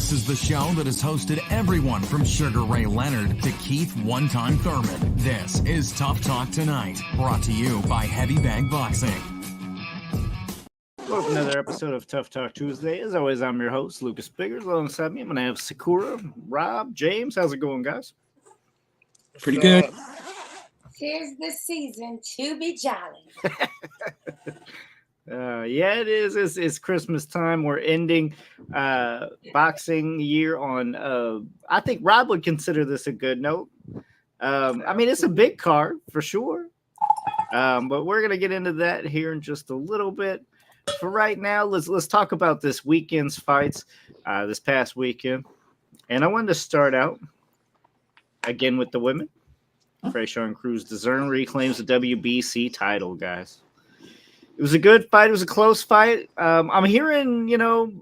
This is the show that has hosted everyone from Sugar Ray Leonard to Keith One-Time Thurman. This is Tough Talk Tonight, brought to you by Heavy Bag Boxing. Welcome to another episode of Tough Talk Tuesday. As always, I'm your host, Lucas Biggers. Alongside me, I'm going to have Sakura, Rob, James. How's it going, guys? Pretty good. Tis the season to be jolly. Yeah, it is. It's Christmas time. We're ending boxing year on, I think Rob would consider this a good note. I mean, it's a big card for sure. But we're going to get into that here in just a little bit. For right now, let's talk about this weekend's fights, this past weekend. And I wanted to start out again with the women. Franchon Crews-Dezurn reclaims the WBC title, guys. It was a good fight. It was a close fight. I'm hearing,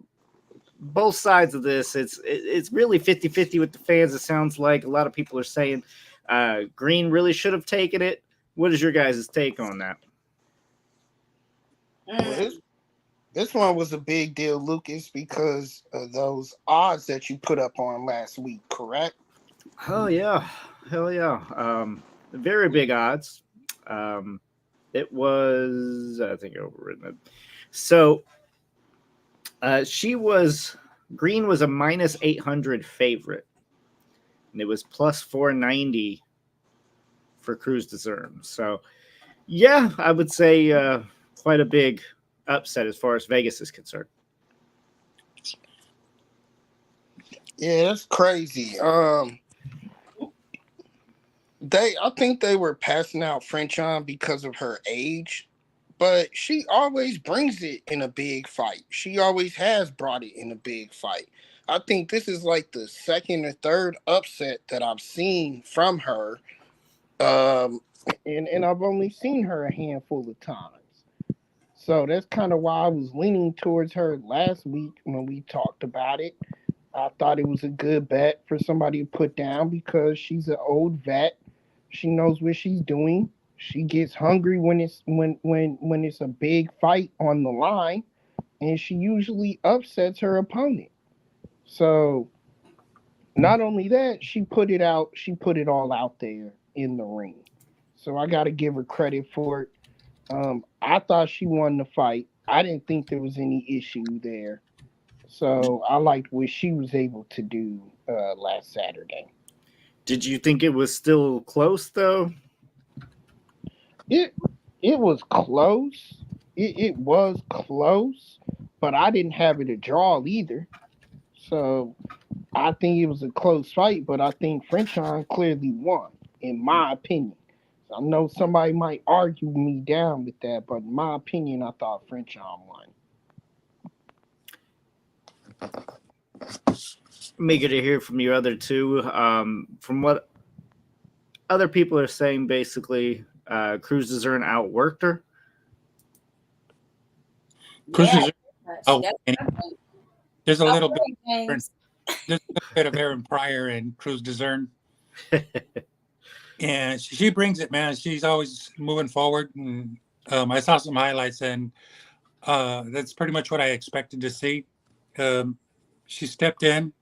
both sides of this. It's really 50-50 with the fans. It sounds like a lot of people are saying Green really should have taken it. What is your guys' take on that? Well, this one was a big deal, Lucas, because of those odds that you put up on last week, correct? Oh, yeah. Hell yeah. Very big odds. It was, I think I've overwritten it. So Green was a minus 800 favorite. And it was plus 490 for Crews-Dezurn. So, yeah, I would say quite a big upset as far as Vegas is concerned. Yeah, that's crazy. I think they were passing out Franchon because of her age, but she always brings it in a big fight. She always has brought it in a big fight. I think this is like the second or third upset that I've seen from her. And I've only seen her a handful of times. So that's kind of why I was leaning towards her last week when we talked about it. I thought it was a good bet for somebody to put down because she's an old vet. She knows what she's doing. She gets hungry when it's a big fight on the line, and she usually upsets her opponent. So not only that, she put it all out there in the ring. So I got to give her credit for it. I thought she won the fight. I didn't think there was any issue there. So I liked what she was able to do last Saturday. Did you think it was still close, though? It was close. It was close, but I didn't have it a draw either. So I think it was a close fight, but I think Franchon clearly won, in my opinion. I know somebody might argue me down with that, but in my opinion, I thought Franchon won. I'm eager to hear from you other two. From what other people are saying, basically, Crews-Dezurn outworked her. Yeah, there's a little bit different. There's a bit of Aaron Pryor and Crews-Dezurn. And she brings it, man. She's always moving forward. And I saw some highlights, and that's pretty much what I expected to see. She stepped in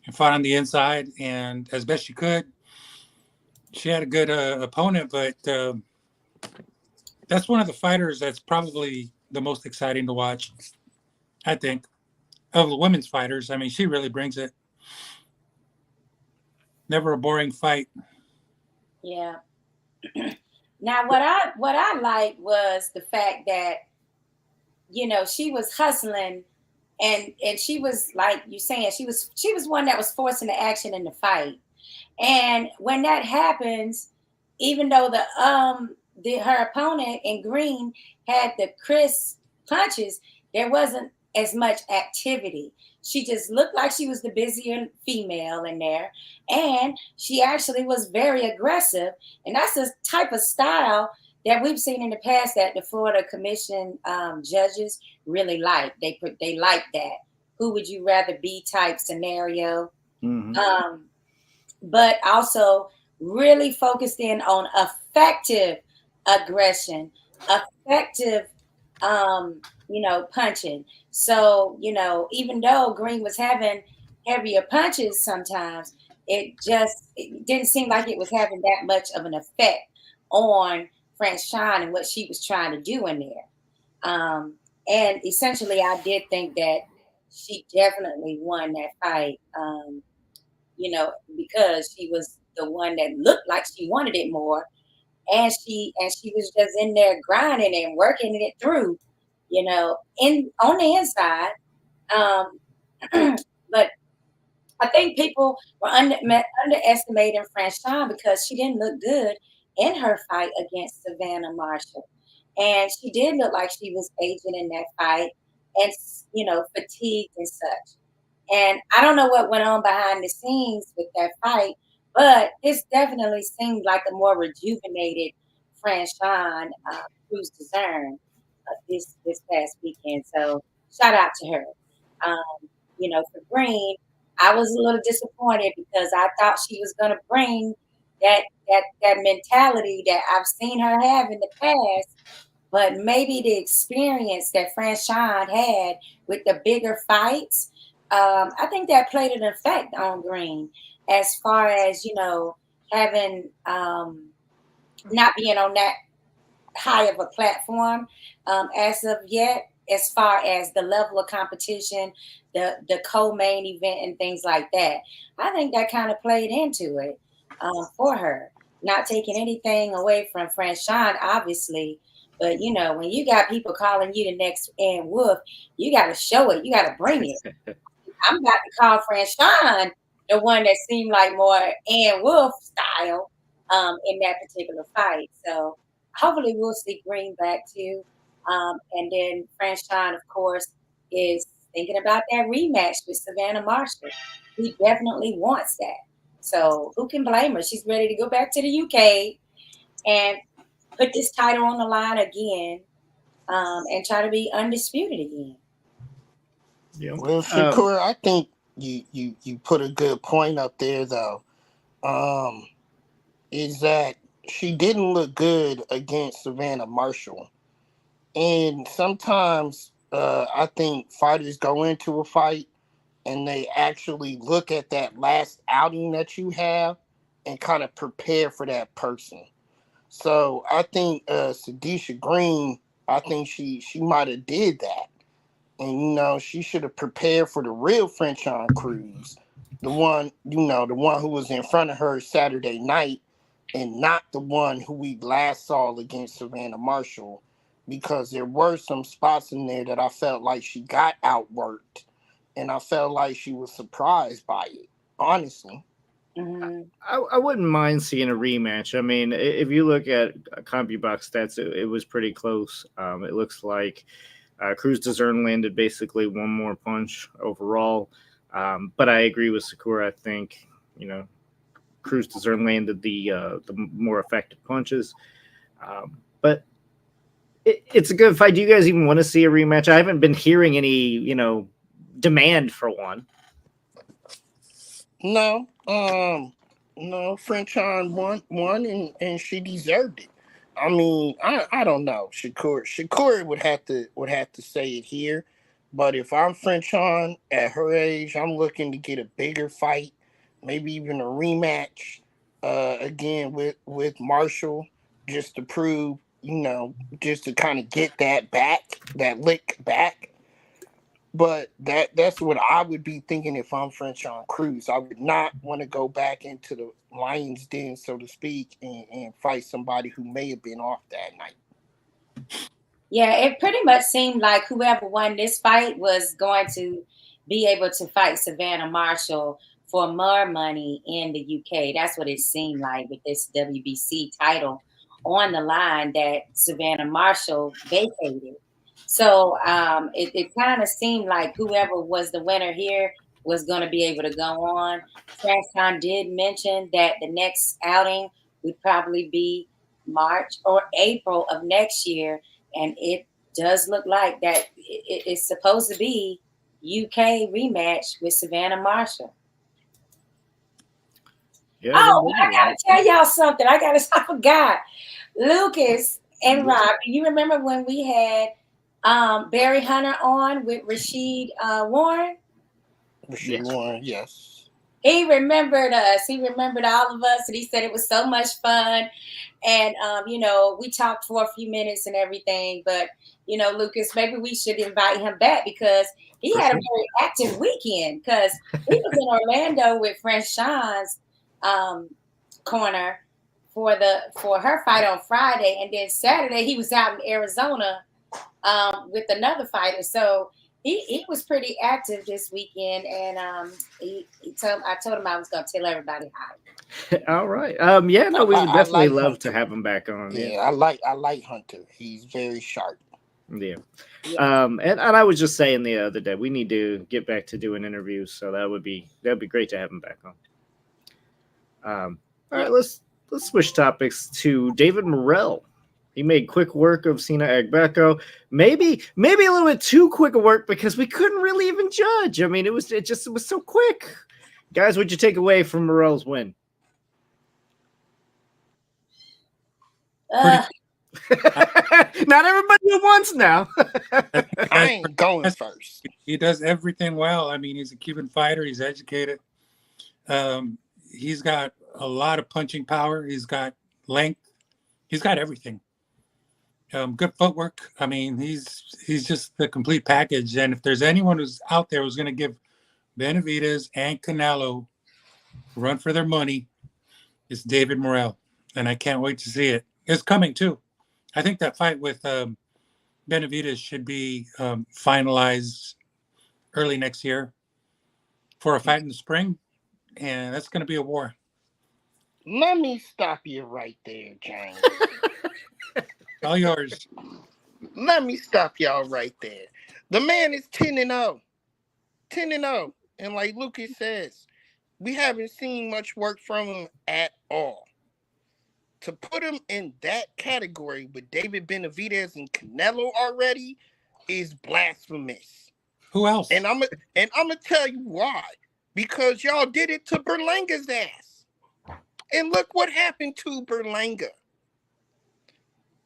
and fought on the inside, and as best she could. She had a good opponent, but that's one of the fighters that's probably the most exciting to watch, I think, of the women's fighters. I mean, she really brings it. Never a boring fight. Yeah. Now, what I liked was the fact that, she was hustling, and she was, like you saying, she was one that was forcing the action in the fight. And when that happens, even though her opponent in green had the crisp punches, there wasn't as much activity. She just looked like she was the busier female in there. And she actually was very aggressive. And that's the type of style that we've seen in the past that the Florida Commission judges really like. They like that. Who would you rather be type scenario. Mm-hmm. But also really focused in on effective aggression, effective, punching. So, even though Green was having heavier punches sometimes, it didn't seem like it was having that much of an effect on Franchon and what she was trying to do in there. And essentially, I did think that she definitely won that fight, because she was the one that looked like she wanted it more, and she was just in there grinding and working it through, in on the inside. But I think people were underestimating Franchon because she didn't look good in her fight against Savannah Marshall. And she did look like she was aging in that fight and, fatigued and such. And I don't know what went on behind the scenes with that fight, but this definitely seemed like a more rejuvenated Franchon Crews-Dezurn this past weekend. So shout out to her. For Green, I was a little disappointed because I thought she was going to bring that mentality that I've seen her have in the past, but maybe the experience that Franchon had with the bigger fights, I think that played an effect on Green as far as having not being on that high of a platform as of yet, as far as the level of competition, the co-main event and things like that. I think that kind of played into it for her. Not taking anything away from Franchon, obviously, but when you got people calling you the next Ann Wolf, you got to show it. You got to bring it. I'm about to call Franchon the one that seemed like more Ann Wolf style in that particular fight. So hopefully we'll see Green back too. And then Franchon, of course, is thinking about that rematch with Savannah Marshall. He definitely wants that. So who can blame her? She's ready to go back to the UK and put this title on the line again, and try to be undisputed again. Yeah. Well, Shakur, I think you put a good point up there, though. Is that she didn't look good against Savannah Marshall, and sometimes I think fighters go into a fight and they actually look at that last outing that you have and kind of prepare for that person. So I think Sadisha Green, I think she might have did that. And she should have prepared for the real Franchon Crews, the one who was in front of her Saturday night, and not the one who we last saw against Savannah Marshall, because there were some spots in there that I felt like she got outworked, and I felt like she was surprised by it, honestly. Mm-hmm. I wouldn't mind seeing a rematch. I mean, if you look at CompuBox stats, it was pretty close. It looks like Crews-Dezurn landed basically one more punch overall. But I agree with Sakura. I think, Crews-Dezurn landed the more effective punches. But it's a good fight. Do you guys even want to see a rematch? I haven't been hearing any, demand for one. No, no, Franchon won, and she deserved it. I mean, I don't know. Shakur would have to say it here, but if I'm Franchon at her age, I'm looking to get a bigger fight, maybe even a rematch, again with Marshall, just to prove, just to kind of get that lick back. But that's what I would be thinking if I'm Franchon Crews. I would not want to go back into the lion's den, so to speak, and fight somebody who may have been off that night. Yeah, it pretty much seemed like whoever won this fight was going to be able to fight Savannah Marshall for more money in the UK. That's what it seemed like with this WBC title on the line that Savannah Marshall vacated. So it kind of seemed like whoever was the winner here was going to be able to go on. Franchon did mention that the next outing would probably be March or April of next year, and it does look like that it's supposed to be UK rematch with Savannah Marshall. Yeah, Oh, I gotta tell y'all something. I forgot. Lucas and Rob, do you remember when we had Barry Hunter on with Rashid Warren? She won, yes. He remembered us. He remembered all of us, and he said it was so much fun. And we talked for a few minutes and everything. But Lucas, maybe we should invite him back because he had a very active weekend. Because he was in Orlando with Franchon's corner for her fight on Friday, and then Saturday he was out in Arizona with another fighter. So he was pretty active this weekend, and I told him I was going to tell everybody hi. All right. We would definitely love to have him back on. Yeah, I like Hunter. He's very sharp. Yeah. And I was just saying the other day, we need to get back to doing interviews, so that'd be great to have him back on. All right, let's switch topics to David Morrell. He made quick work of Sena Agbeko. Maybe a little bit too quick a work because we couldn't really even judge. I mean, it was so quick. Guys, what'd you take away from Morrell's win? Not everybody at once now. I ain't going first. He does everything well. I mean, he's a Cuban fighter. He's educated. He's got a lot of punching power. He's got length. He's got everything. Good footwork. I mean, he's just the complete package. And if there's anyone who's out there who's going to give Benavidez and Canelo a run for their money, it's David Morrell. And I can't wait to see it. It's coming too. I think that fight with Benavidez should be finalized early next year for a fight in the spring. And that's going to be a war. Let me stop you right there, James. All yours. Let me stop y'all right there. The man is 10-0. 10-0. And like Lucas says, we haven't seen much work from him at all. To put him in that category with David Benavidez and Canelo already is blasphemous. Who else? And I'm gonna tell you why. Because y'all did it to Berlanga's ass. And look what happened to Berlanga.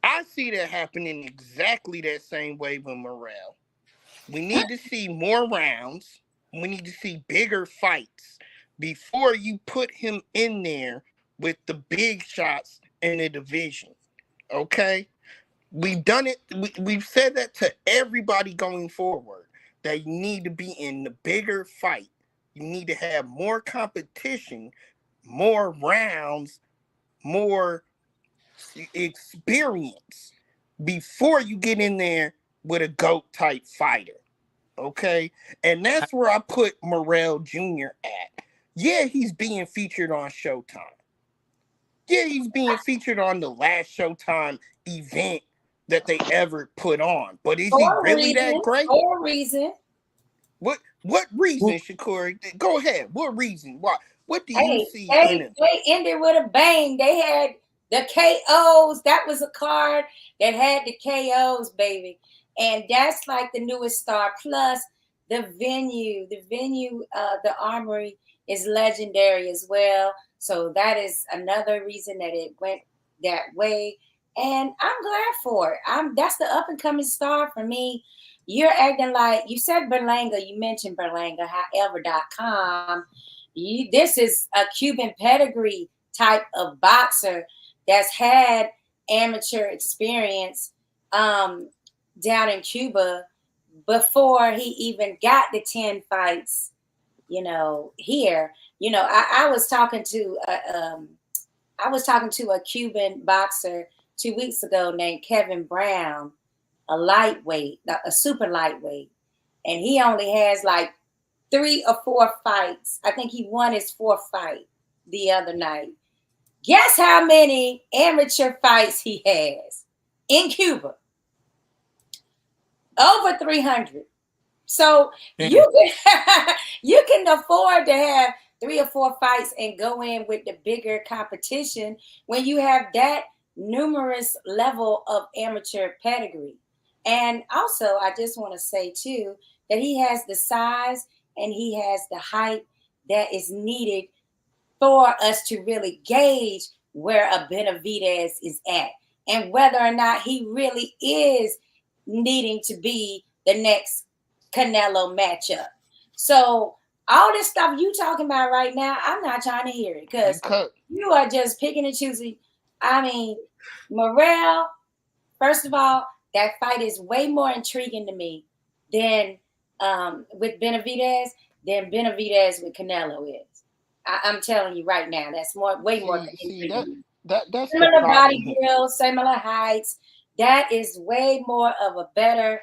I see that happening exactly that same way with Morrell. We need to see more rounds. We need to see bigger fights before you put him in there with the big shots in the division. Okay? We've done it. We've said that to everybody going forward, that you need to be in the bigger fight. You need to have more competition, more rounds, more experience before you get in there with a GOAT type fighter. Okay? And that's where I put Morrell Jr. at. Yeah, he's being featured on Showtime. Yeah, he's being featured on the last Showtime event that they ever put on. But is he really that great? For a reason. What reason, Shakuri? Go ahead. What reason? What do you see in him? They ended with a bang. They had the KOs. That was a card that had the KOs, baby. And that's like the newest star. Plus the venue, the Armory is legendary as well. So that is another reason that it went that way. And I'm glad for it. That's the up and coming star for me. You're acting like you said Berlanga. You mentioned Berlanga, however.com. This is a Cuban pedigree type of boxer that's had amateur experience down in Cuba before he even got the 10 fights, here. I was talking to a Cuban boxer 2 weeks ago named Kevin Brown, a lightweight, a super lightweight, and he only has like 3 or 4 fights. I think he won his 4th fight the other night. Guess how many amateur fights he has in Cuba? Over 300. So you can afford to have 3 or 4 fights and go in with the bigger competition when you have that numerous level of amateur pedigree. And also, I just want to say too that he has the size and he has the height that is needed for us to really gauge where a Benavidez is at and whether or not he really is needing to be the next Canelo matchup. So all this stuff you talking about right now, I'm not trying to hear it because you are just picking and choosing. I mean, Morrell, first of all, that fight is way more intriguing to me than with Benavidez than Benavidez with Canelo is. I'm telling you right now, that's way more intriguing. That's similar body build, similar heights. That is way more of a better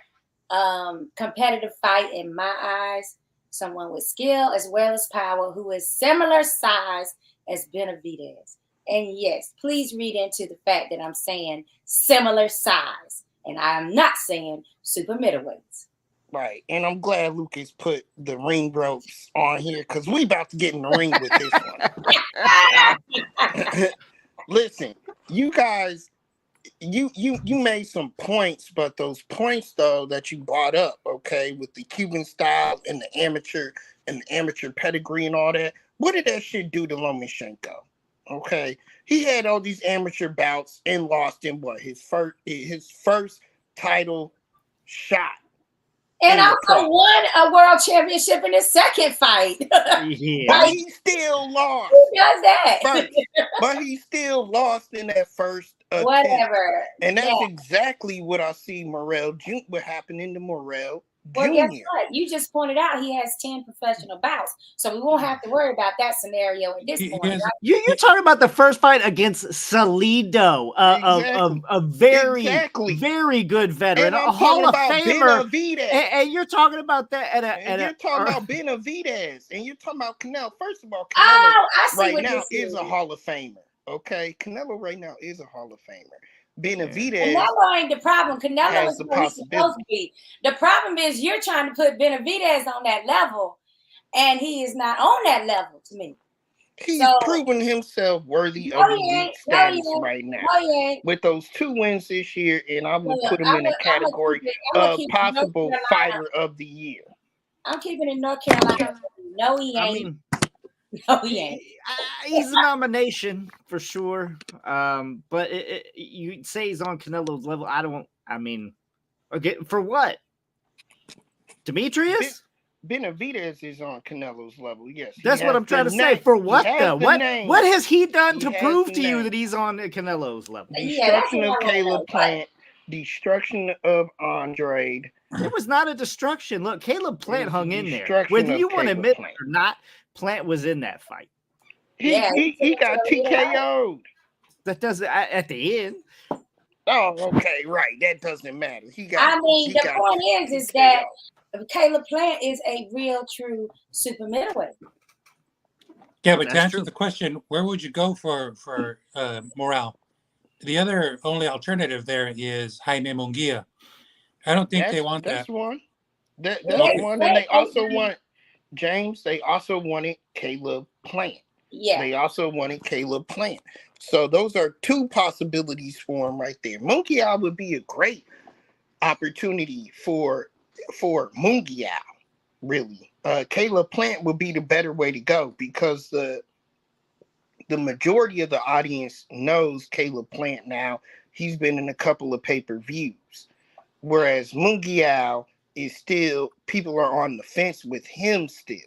competitive fight in my eyes. Someone with skill as well as power who is similar size as Benavidez. And yes, please read into the fact that I'm saying similar size. And I'm not saying super middleweights. Right. And I'm glad Lucas put the ring ropes on here because we about to get in the ring with this one. Listen, you guys, you made some points, but those points though that you brought up, okay, with the Cuban style and the amateur pedigree and all that, what did that shit do to Lomachenko? Okay, he had all these amateur bouts and lost in what his first title shot. And also won a world championship in his second fight. Yeah. But he still lost. Who does that? First. But he still lost in that first attempt. Whatever. And that's exactly what I see what happened to Morrell Well, Jr. guess what? You just pointed out he has 10 professional bouts. So we won't have to worry about that scenario at this point. Right? You're talking about the first fight against Salido, a very, very good veteran, a Hall of Famer. And you're talking about that. You're talking about Benavidez. And you're talking about Canelo. First of all, Canelo right now is a Hall of Famer. Okay? Canelo right now is a Hall of Famer. Benavidez. Canelo ain't the problem. Canelo is what he's supposed to be. The problem is you're trying to put Benavidez on that level, and he is not on that level to me. He's proven himself worthy of elite status right now. With those 2 wins this year, and I would put him in a category of possible fighter of the year. I'm keeping it in North Carolina. No, he ain't. No, he ain't. He's a nomination for sure. But you say he's on Canelo's level. Okay, for what? Demetrius? Benavidez is on Canelo's level. Yes, that's what I'm trying to say. For what though? What has he done to prove to you that he's on Canelo's level? Destruction of Caleb Plant, destruction of Andrade. It was not a destruction. Look, Caleb Plant hung in there. Whether you want to admit it or not, Plant was in that fight. He got TKO'd. That doesn't at the end. Oh, okay, right. That doesn't matter. The point is that Caleb Plant is a real, true super middleweight. Yeah, but to answer the question, where would you go for Morrell? The only alternative there is Jaime Munguia. I don't think they want that. That's one. That's one. And they also want James. They also wanted Caleb Plant. Yeah. They also wanted Caleb Plant. So those are 2 possibilities for him right there. Munguia would be a great opportunity for Munguia, really. Caleb Plant would be the better way to go because the majority of the audience knows Caleb Plant now. He's been in a couple of pay-per-views. Whereas Munguia is still, people are on the fence with him still.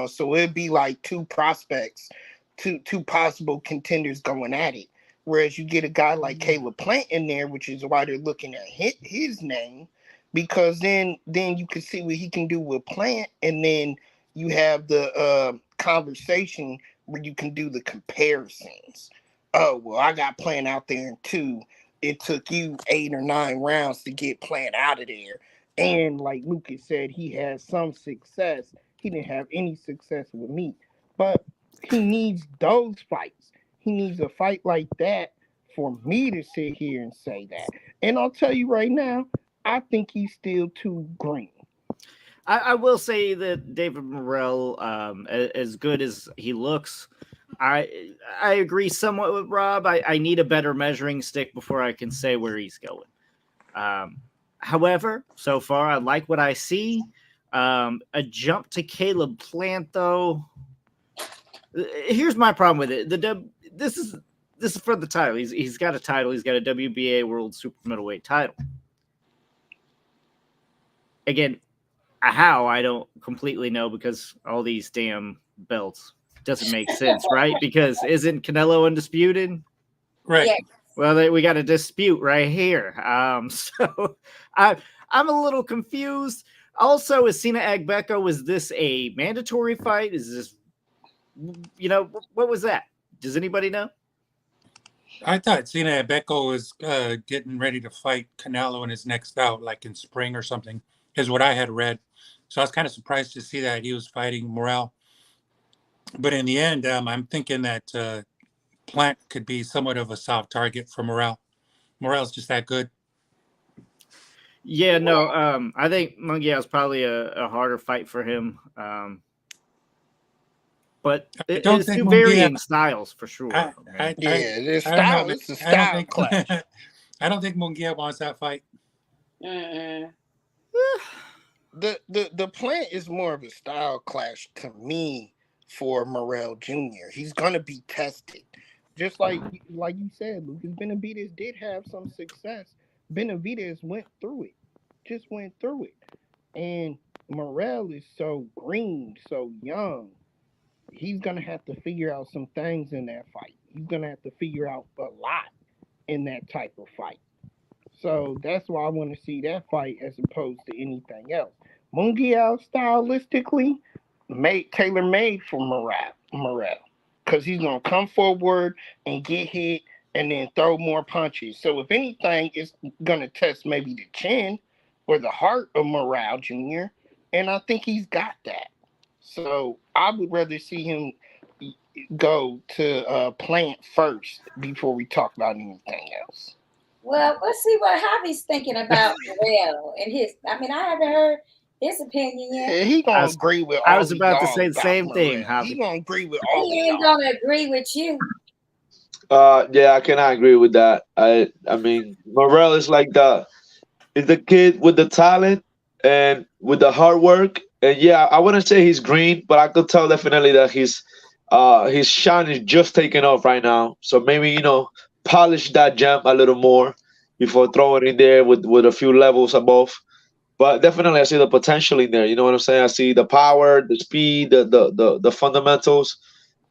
So it'd be like 2 prospects, two possible contenders going at it. Whereas you get a guy like Caleb Plant in there, which is why they're looking at his name, because then you can see what he can do with Plant, and then you have the conversation where you can do the comparisons. Oh, well, I got Plant out there in 2. It took you 8 or 9 rounds to get Plant out of there. And like Lucas said, he has some success. He didn't have any success with me. But he needs those fights. He needs a fight like that for me to sit here and say that. And I'll tell you right now, I think he's still too green. I will say that David Morrell, as good as he looks, I agree somewhat with Rob. I need a better measuring stick before I can say where he's going. However, so far, I like what I see. A jump to Caleb Plant, though. Here's my problem with it. This is for the title. He's got a title. He's got a WBA World Super Middleweight title. Again, How, I don't completely know, because all these damn belts doesn't make sense, right? Because isn't Canelo undisputed? Right. Yeah. Well, we got a dispute right here. So I'm a little confused. Also, is Sena Agbeko, is this a mandatory fight? Is this, what was that? Does anybody know? I thought Sena Agbeko was getting ready to fight Canelo in his next bout, like in spring or something, is what I had read. So I was kind of surprised to see that he was fighting Morrell. But in the end, I'm thinking that Plant could be somewhat of a soft target for Morrell. Morrell's just that good. Yeah, no. I think Munguia is probably a harder fight for him. But I don't it's think two Munguia. varying styles for sure. There's I don't know, style. It's a I don't style think clash. I don't think Munguia wants that fight. Mm-mm. The Plant is more of a style clash to me for Morrell Jr. He's gonna be tested, just like you said. Lucas Benavidez did have some success. Benavidez went through it, and Morrell is so green, so young. He's gonna have to figure out some things in that fight. He's gonna have to figure out a lot in that type of fight. So that's why I want to see that fight as opposed to anything else. Munguia stylistically tailor made for Morrell, because he's gonna come forward and get hit and then throw more punches. So if anything, it's gonna test maybe the chin or the heart of Morrell Jr. And I think he's got that. So I would rather see him go to Plant first before we talk about anything else. Well, let's see what Javi's thinking about Morrell and his. I mean, I haven't heard his opinion yet. Yeah, he gonna agree with all I was about to y'all say the about same thing, Morrell. Javi. He gonna agree with all He ain't y'all. gonna agree with you. Yeah, I cannot agree with that. I mean, Morrell is like the kid with the talent and with the hard work. And yeah, I wouldn't say he's green, but I could tell definitely that his shine is just taking off right now. So maybe polish that gem a little more before throwing it in there with a few levels above. But definitely, I see the potential in there. You know what I'm saying? I see the power, the speed, the fundamentals,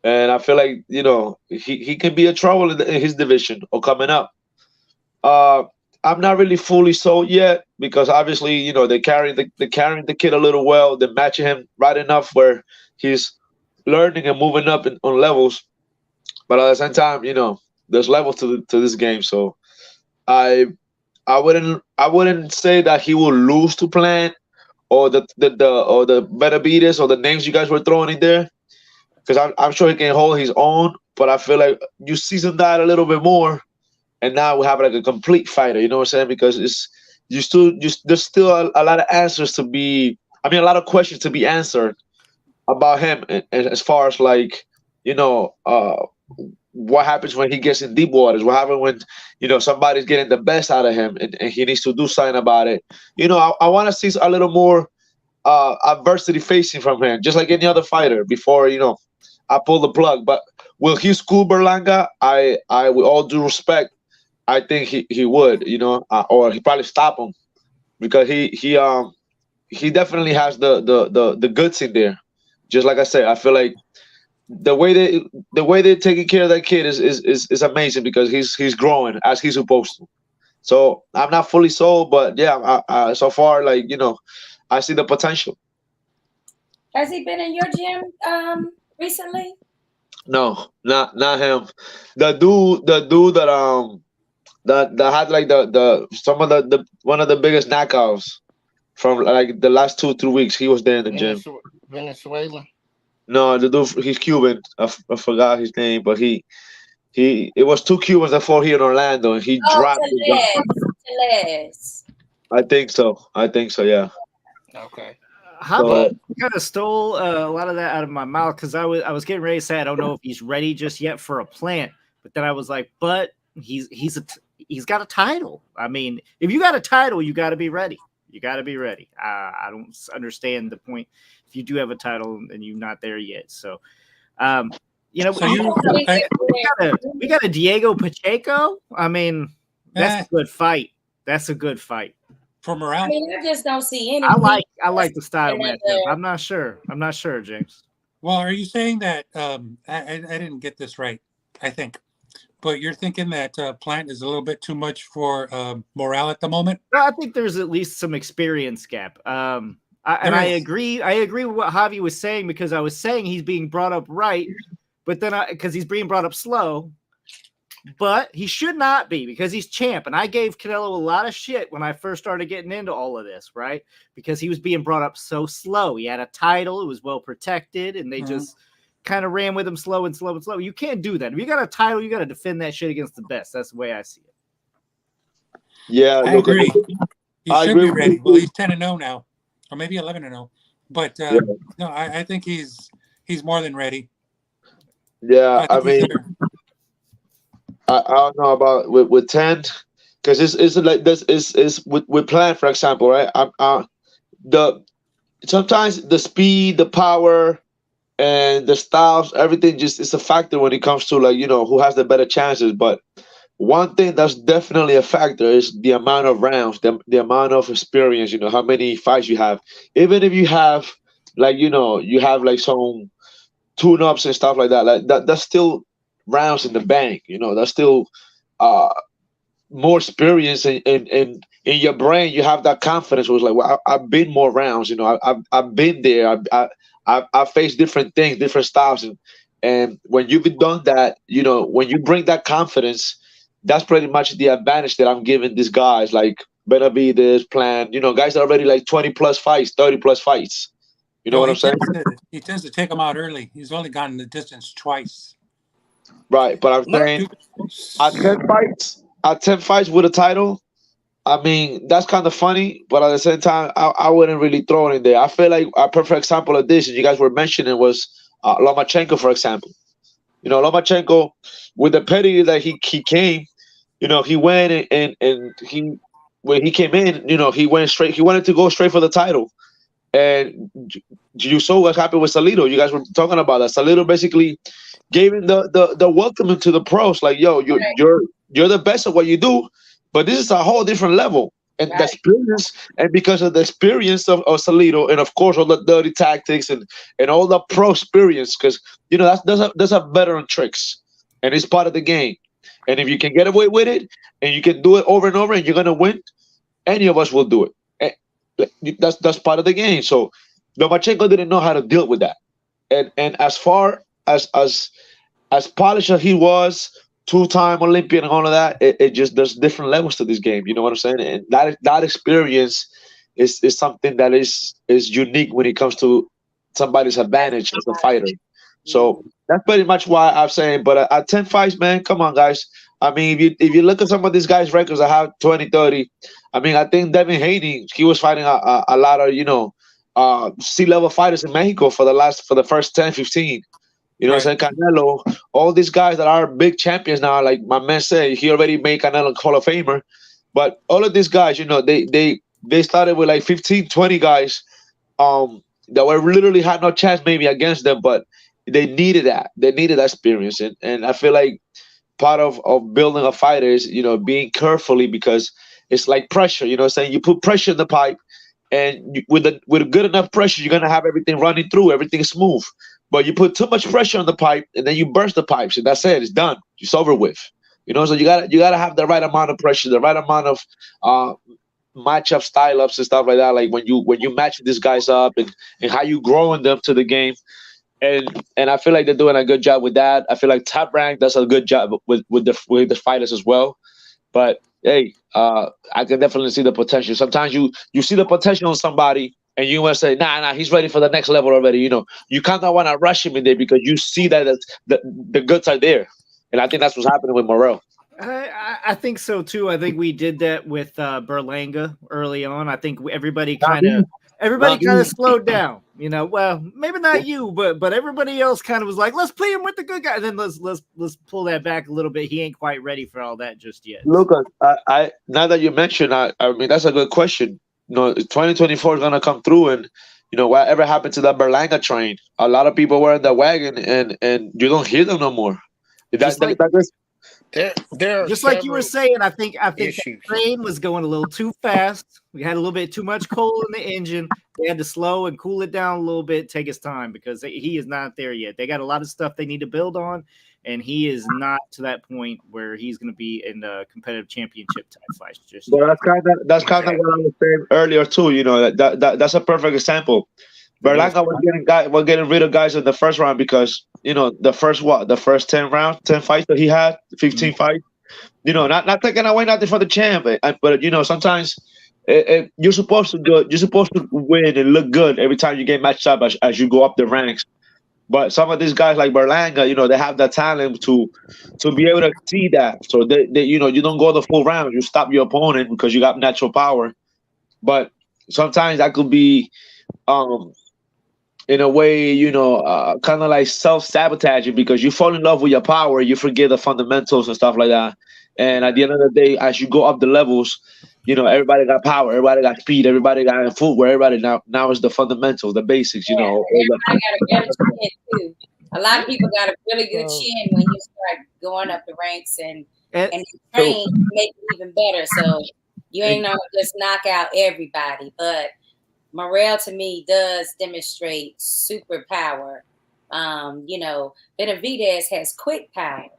and I feel like he can be a trouble in his division or coming up. Uh, I'm not really fully sold yet because obviously they carrying the kid a little well. They're matching him right enough where he's learning and moving up on levels. But at the same time, there's levels to this game. So I I wouldn't say that he will lose to Plant or the Benavides or the names you guys were throwing in there because I'm sure he can hold his own. But I feel like you season that a little bit more, and now we have like a complete fighter. You know what I'm saying? Because there's still a lot of answers to be. I mean, a lot of questions to be answered about him, and as far as like you know, what happens when he gets in deep waters? What happens when somebody's getting the best out of him, and he needs to do something about it? I want to see a little more adversity facing from him, just like any other fighter. Before I pull the plug. But will he school Berlanga? With all due respect, I think he would, or he probably stop him because he definitely has the goods in there. Just like I said, I feel like the way they're taking care of that kid is amazing because he's growing as he's supposed to. So I'm not fully sold, but yeah, so far I see the potential. Has he been in your gym recently? No, not him. The dude that had like the some of the one of the biggest knockouts from like the last 2 3 weeks. He was there in the gym. Venezuela. No, the dude he's Cuban. I forgot his name, but it was two Cubans that fought here in Orlando, and he Oh, dropped the guy. Teles. I think so. Yeah. Okay. Javi So kind of stole a lot of that out of my mouth because I was getting ready to say I don't know if he's ready just yet for a Plant, but then I was like, but he's got a title. I mean, if you got a title, you got to be ready. You got to be ready. I don't understand the point if you do have a title and you're not there yet. So, So we got a Diego Pacheco. I mean, that's a good fight. for I morale. mean, I just don't see any. I like the style another- matchup. I'm not sure, James. Well, are you saying that I didn't get this right? I think, but you're thinking that Plant is a little bit too much for Morrell at the moment. No, I think there's at least some experience gap. I There is. agree. I agree with what Javi was saying because I was saying he's being brought up right, but then because he's being brought up slow, but he should not be because he's champ. And I gave Canelo a lot of shit when I first started getting into all of this, right? Because he was being brought up so slow. He had a title, it was well protected, and they just kind of ran with him slow and slow and slow. You can't do that. If you got a title, you got to defend that shit against the best. That's the way I see it. Yeah, I look, agree. He I should agree be with ready. you. Well, he's 10-0 now, or maybe 11-0. But Yeah. no, I think he's more than ready. Yeah, I think he's mean, there. I don't know about with 10 because it's like this is with Plan, for example, right? The sometimes the speed, the power, and the styles, everything just is a factor when it comes to like who has the better chances. But one thing that's definitely a factor is the amount of rounds, the amount of experience. How many fights you have. Even if you have like you have like some tune-ups and stuff like that, that's still rounds in the bank. That's still uh more experience in your brain. You have that confidence where it's like, well, I've been more rounds. I've been there. I've faced different things, different styles, and when you've done that, when you bring that confidence, that's pretty much the advantage that I'm giving these guys. Like Benavidez, Plan, guys that are already like 20 plus fights, 30 plus fights. You know No, what I'm saying? he tends to take him out early. He's only gotten the distance twice. Right, but I'm saying at 10 fights with a title, I mean, that's kind of funny, but at the same time, I wouldn't really throw it in there. I feel like a perfect example of this, and you guys were mentioning, was Lomachenko, for example. Lomachenko, with the pedigree that he came, he went and he when he came in, he went straight. He wanted to go straight for the title, and you saw what happened with Salido. You guys were talking about that. Salido basically gave him the welcome into the pros. Like, yo, you're the best at what you do, but this is a whole different level. And the experience, and because of the experience of Salido, and of course all the dirty tactics and all the pro experience, because that's a veteran tricks, and it's part of the game. And if you can get away with it, and you can do it over and over, and you're gonna win, any of us will do it. And that's part of the game. So Lomachenko didn't know how to deal with that. And as far as polished as he was, two-time Olympian and all of that, it just there's different levels to this game. You know what I'm saying? And that experience is something that is unique when it comes to somebody's advantage as a fighter. So that's pretty much why I'm saying. But at 10 fights, man, come on, guys. I mean, if you look at some of these guys' records that have 20, 30, I mean, I think Devin Haney, he was fighting a lot of C-level fighters in Mexico for the first 10, 15. You know what I'm saying? Canelo, all these guys that are big champions now, like my man said, he already made Canelo Hall of Famer. But all of these guys, they started with like 15, 20 guys that were literally had no chance maybe against them, but they needed that. They needed that experience. And I feel like part of building a fighter is, being carefully, because it's like pressure, you know what I'm saying? You put pressure in the pipe, and with good enough pressure, you're going to have everything running through, everything smooth. But you put too much pressure on the pipe, and then you burst the pipes, and that's it. It's done. It's over with. So you gotta have the right amount of pressure, the right amount of matchup, style ups, and stuff like that. Like when you match these guys up, and how you growing them to the game. And I feel like they're doing a good job with that. I feel like Top Rank does a good job with the fighters as well. But hey, I can definitely see the potential. Sometimes you see the potential in somebody, and you want to say, nah, he's ready for the next level already. You kind of want to rush him in there because you see that the goods are there. And I think that's what's happening with Morrell. I think so too. I think we did that with Berlanga early on. I think everybody kind of slowed down. Well, maybe not you, but everybody else kind of was like, let's play him with the good guy. And then let's pull that back a little bit. He ain't quite ready for all that just yet. Look, I now that you mentioned, I mean that's a good question. 2024 is gonna come through, and whatever happened to that Berlanga train? A lot of people were in the wagon, and you don't hear them no more. There are just like you were saying, I think that issues. train was going a little too fast. We had a little bit too much coal in the engine. They had to slow and cool it down a little bit, take his time, because he is not there yet. They got a lot of stuff they need to build on, and he is not to that point where he's going to be in the competitive championship type fights. But that's kind of what I was saying earlier too. You know, that's a perfect example. Berlanga was getting rid of guys in the first round because, you know, the first 10 fights that he had, 15 fights. You know, not taking away nothing for the champ, but you know, sometimes you're supposed to win and look good every time you get matched up as you go up the ranks. But some of these guys like Berlanga, you know, they have the talent to be able to see that. So they you know, you don't go the full round, you stop your opponent because you got natural power. But sometimes that could be in a way, you know, kind of like self-sabotaging because you fall in love with your power, you forget the fundamentals and stuff like that. And at the end of the day, as you go up the levels, you know, everybody got power, everybody got speed, everybody got footwear, everybody now is the fundamentals, the basics, you know. Everybody got a better chin too. A lot of people got a really good chin when you start going up the ranks and train to make it even better. So you ain't gonna just knock out everybody, but Morrell to me does demonstrate superpower. You know, Benavidez has quick power.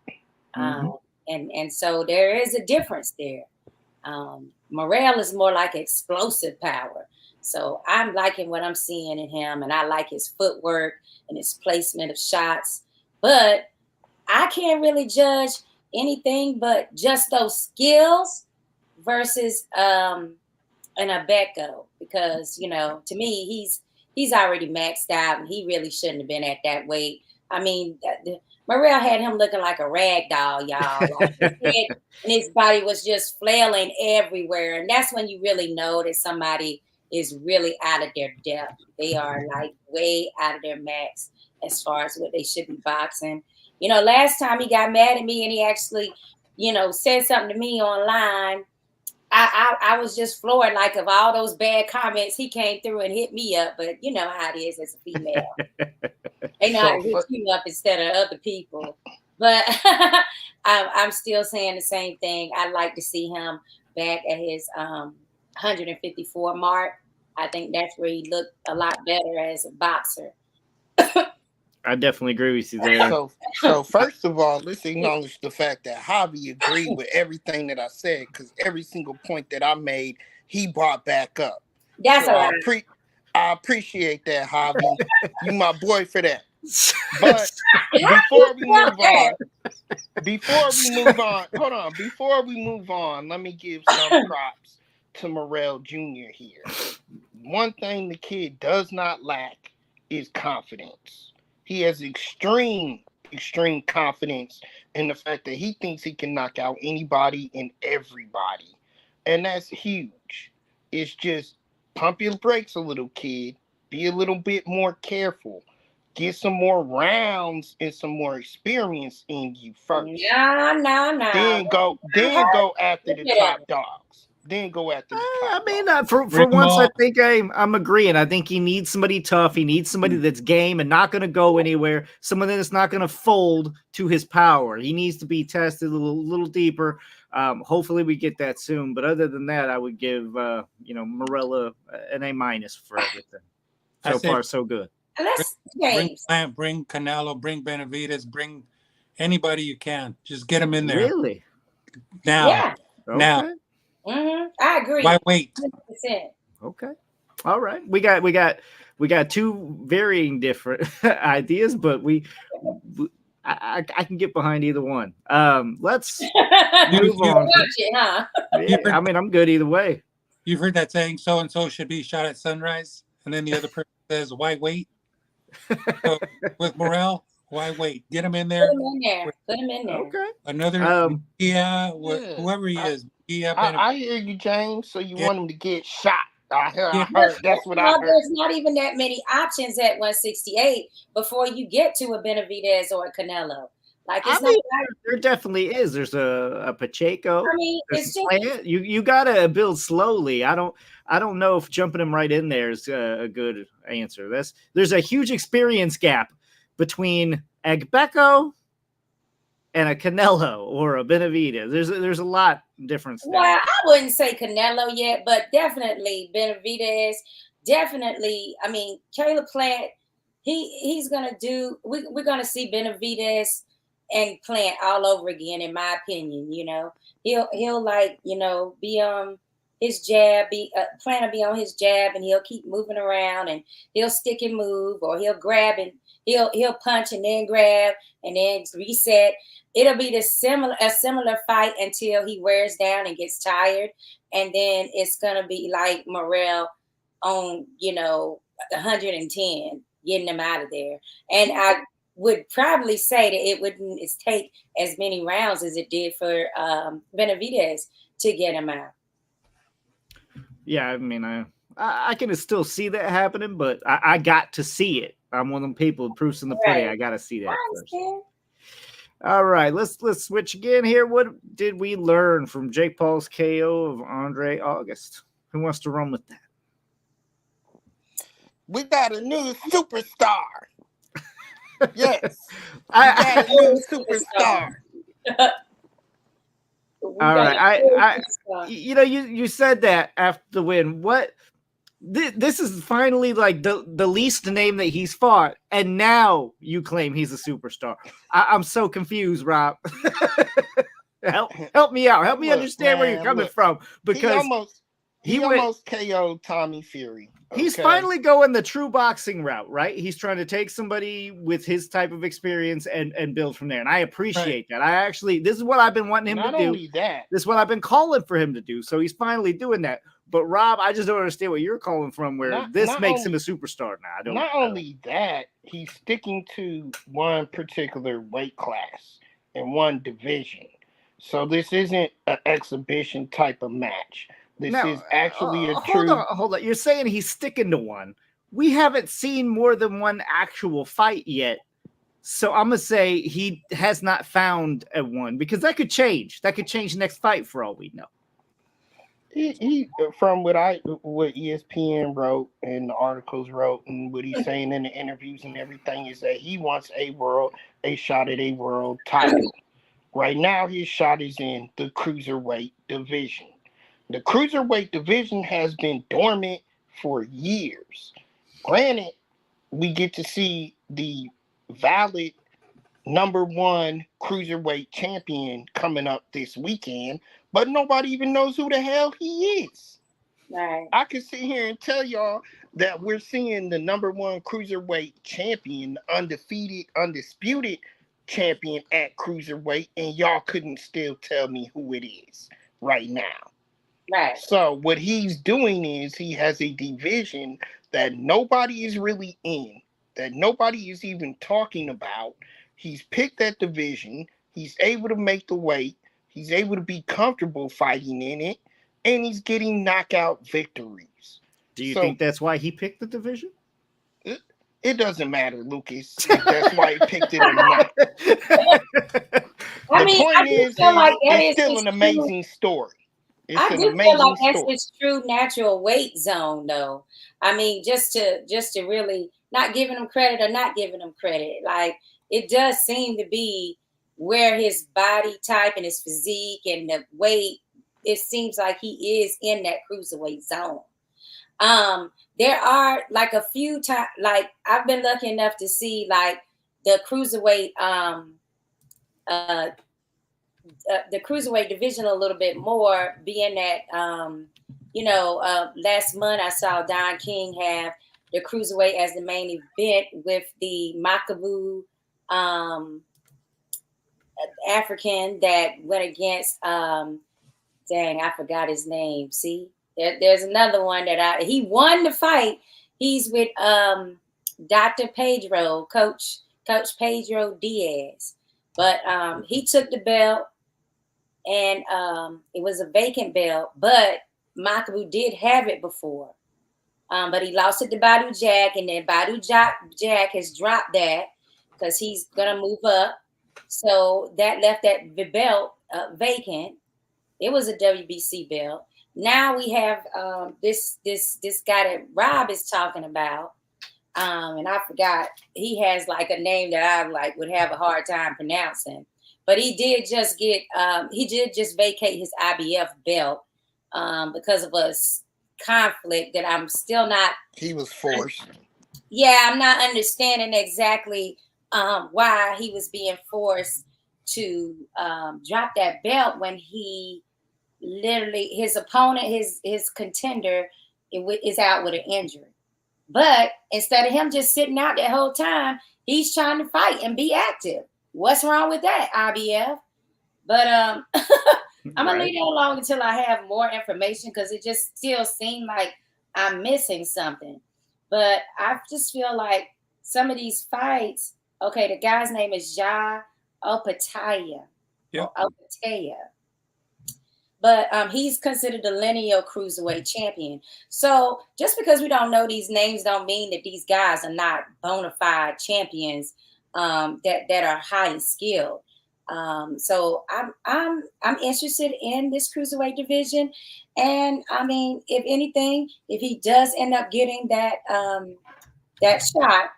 And so there is a difference there. Morrell is more like explosive power. So I'm liking what I'm seeing in him, and I like his footwork and his placement of shots. But I can't really judge anything but just those skills versus an Agbeko, because, you know, to me, he's already maxed out, and he really shouldn't have been at that weight. I mean, Morrell had him looking like a rag doll, y'all. Like his head and his body was just flailing everywhere. And that's when you really know that somebody is really out of their depth. They are like way out of their max as far as what they should be boxing. You know, last time he got mad at me and he actually, you know, said something to me online, I was just floored. Like, of all those bad comments, he came through and hit me up. But you know how it is as a female. They know how to hit you up instead of other people. But I'm still saying the same thing. I'd like to see him back at his 154 mark. I think that's where he looked a lot better as a boxer. I definitely agree with you there. So first of all, let's acknowledge the fact that Javi agreed with everything that I said, because every single point that I made, he brought back up. That's so all right. I appreciate that, Javi. You my boy for that. But before we move on, let me give some props to Morrell Jr. here. One thing the kid does not lack is confidence. He has extreme confidence in the fact that he thinks he can knock out anybody and everybody. And that's huge. It's just pump your brakes a little, kid. Be a little bit more careful. Get some more rounds and some more experience in you first. No. Then go after the top dogs. I mean, for once, I think I'm agreeing. I think he needs somebody tough. He needs somebody that's game and not going to go anywhere. Someone that's not going to fold to his power. He needs to be tested a little deeper. Hopefully, we get that soon. But other than that, I would give Morrell an A- for everything. So far, so good. Bring Canelo, bring Benavidez, bring anybody you can. Just get them in there. Really? Now. Yeah. Okay. Now. I agree. Why wait? 100%. Okay. All right. We got two varying different ideas, but I can get behind either one. Let's move on. I mean, I'm good either way. You've heard that saying, so and so should be shot at sunrise, and then the other person says, "Why wait?" So with Morrell, why wait? Get him in there. Put him in there. Okay. Another, whoever he is. I hear you, James. So you want him to get shot? I heard. That's what I heard. There's not even that many options at 168 before you get to a Benavidez or a Canelo. Like there definitely is. There's a Pacheco. I mean, it's just you gotta build slowly. I don't know if jumping him right in there is a good answer. There's a huge experience gap between Agbeko and a Canelo or a Benavidez. There's a lot difference there. Well, I wouldn't say Canelo yet, but definitely Benavidez. Definitely, I mean, Caleb Plant. He's gonna do. We're gonna see Benavidez and Plant all over again, in my opinion. He'll like be on his jab. Plant will be on his jab, and he'll keep moving around, and he'll stick and move, or he'll grab and he'll punch and then grab and then reset. It'll be a similar fight until he wears down and gets tired, and then it's gonna be like Morrell on 110, getting him out of there. And I would probably say that it wouldn't take as many rounds as it did for Benavidez to get him out. Yeah, I mean, I can still see that happening, but I got to see it. I'm one of them people, proofs in the pudding. Right. I got to see that first. Understand. All right, let's switch again here. What did we learn from Jake Paul's KO of Andre August? Who wants to run with that? We got a new superstar. Yes. We got a new superstar. All right. You said that after the win. What? This is finally like the least name that he's fought, and now you claim he's a superstar. I'm so confused, Rob. help me out. Help me understand where you're coming from, because he almost KO'd Tommy Fury. Okay? He's finally going the true boxing route, right? He's trying to take somebody with his type of experience and build from there. And I appreciate that. this is what I've been wanting him to do. Not only that. This is what I've been calling for him to do. So he's finally doing that. But Rob, I just don't understand what you're calling from, where this makes him a superstar now. Not only that, he's sticking to one particular weight class and one division. So this isn't an exhibition type of match. This is actually a true... Hold on. You're saying he's sticking to one. We haven't seen more than one actual fight yet. So I'm going to say he has not found a one, because that could change. That could change next fight for all we know. He from what ESPN wrote and the articles wrote and what he's saying in the interviews and everything, is that he wants a shot at a world title. Right now, his shot is in the cruiserweight division. The cruiserweight division has been dormant for years. Granted, we get to see the valid number one cruiserweight champion coming up this weekend, but nobody even knows who the hell he is. Right. I can sit here and tell y'all that we're seeing the number one cruiserweight champion, undisputed champion at cruiserweight, and y'all couldn't still tell me who it is right now. Right. So what he's doing is he has a division that nobody is really in, that nobody is even talking about. He's picked that division. He's able to make the weight. He's able to be comfortable fighting in it, and he's getting knockout victories. Do you think that's why he picked the division? It doesn't matter, Lucas. That's why he picked it or not. I point is, it's still an amazing story. I do feel like that's his true natural weight zone, though. I mean, just to really not giving him credit or not giving him credit, like it does seem to be where his body type and his physique and the weight, it seems like he is in that cruiserweight zone. There are like a few times, like I've been lucky enough to see like the cruiserweight, the cruiserweight division a little bit more, being that, last month I saw Don King have the cruiserweight as the main event with the Makabu African that went against, dang, I forgot his name. See, there's another one that he won the fight. He's with Dr. Pedro, Coach Pedro Diaz. But he took the belt, and it was a vacant belt, but Makabu did have it before. But he lost it to Badu Jack, and then Badu Jack has dropped that because he's going to move up. So that left that belt vacant. It was a WBC belt. Now we have this guy that Rob is talking about. And I forgot, he has like a name that I like would have a hard time pronouncing. but he did just vacate his IBF belt because of a conflict that I'm still not. He was forced. Yeah, I'm not understanding exactly why he was being forced to drop that belt when he literally, his opponent, his contender, is out with an injury. But instead of him just sitting out that whole time, he's trying to fight and be active. What's wrong with that, IBF? But I'm gonna leave that alone until I have more information, because it just still seemed like I'm missing something. But I just feel like some of these fights. Okay, the guy's name is Ja Opataya. Yep. Opataya. But he's considered the lineal cruiserweight champion. So just because we don't know these names don't mean that these guys are not bona fide champions that are highly skilled. So I'm interested in this cruiserweight division, and I mean, if anything, if he does end up getting that shot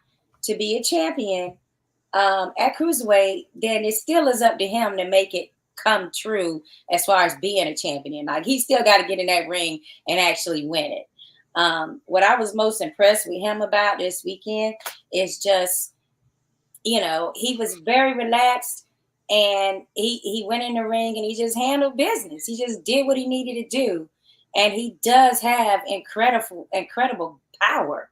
to be a champion at cruiserweight, then it still is up to him to make it come true as far as being a champion. Like, he still got to get in that ring and actually win it. What I was most impressed with him about this weekend is just, he was very relaxed, and he went in the ring and he just handled business. He just did what he needed to do. And he does have incredible power.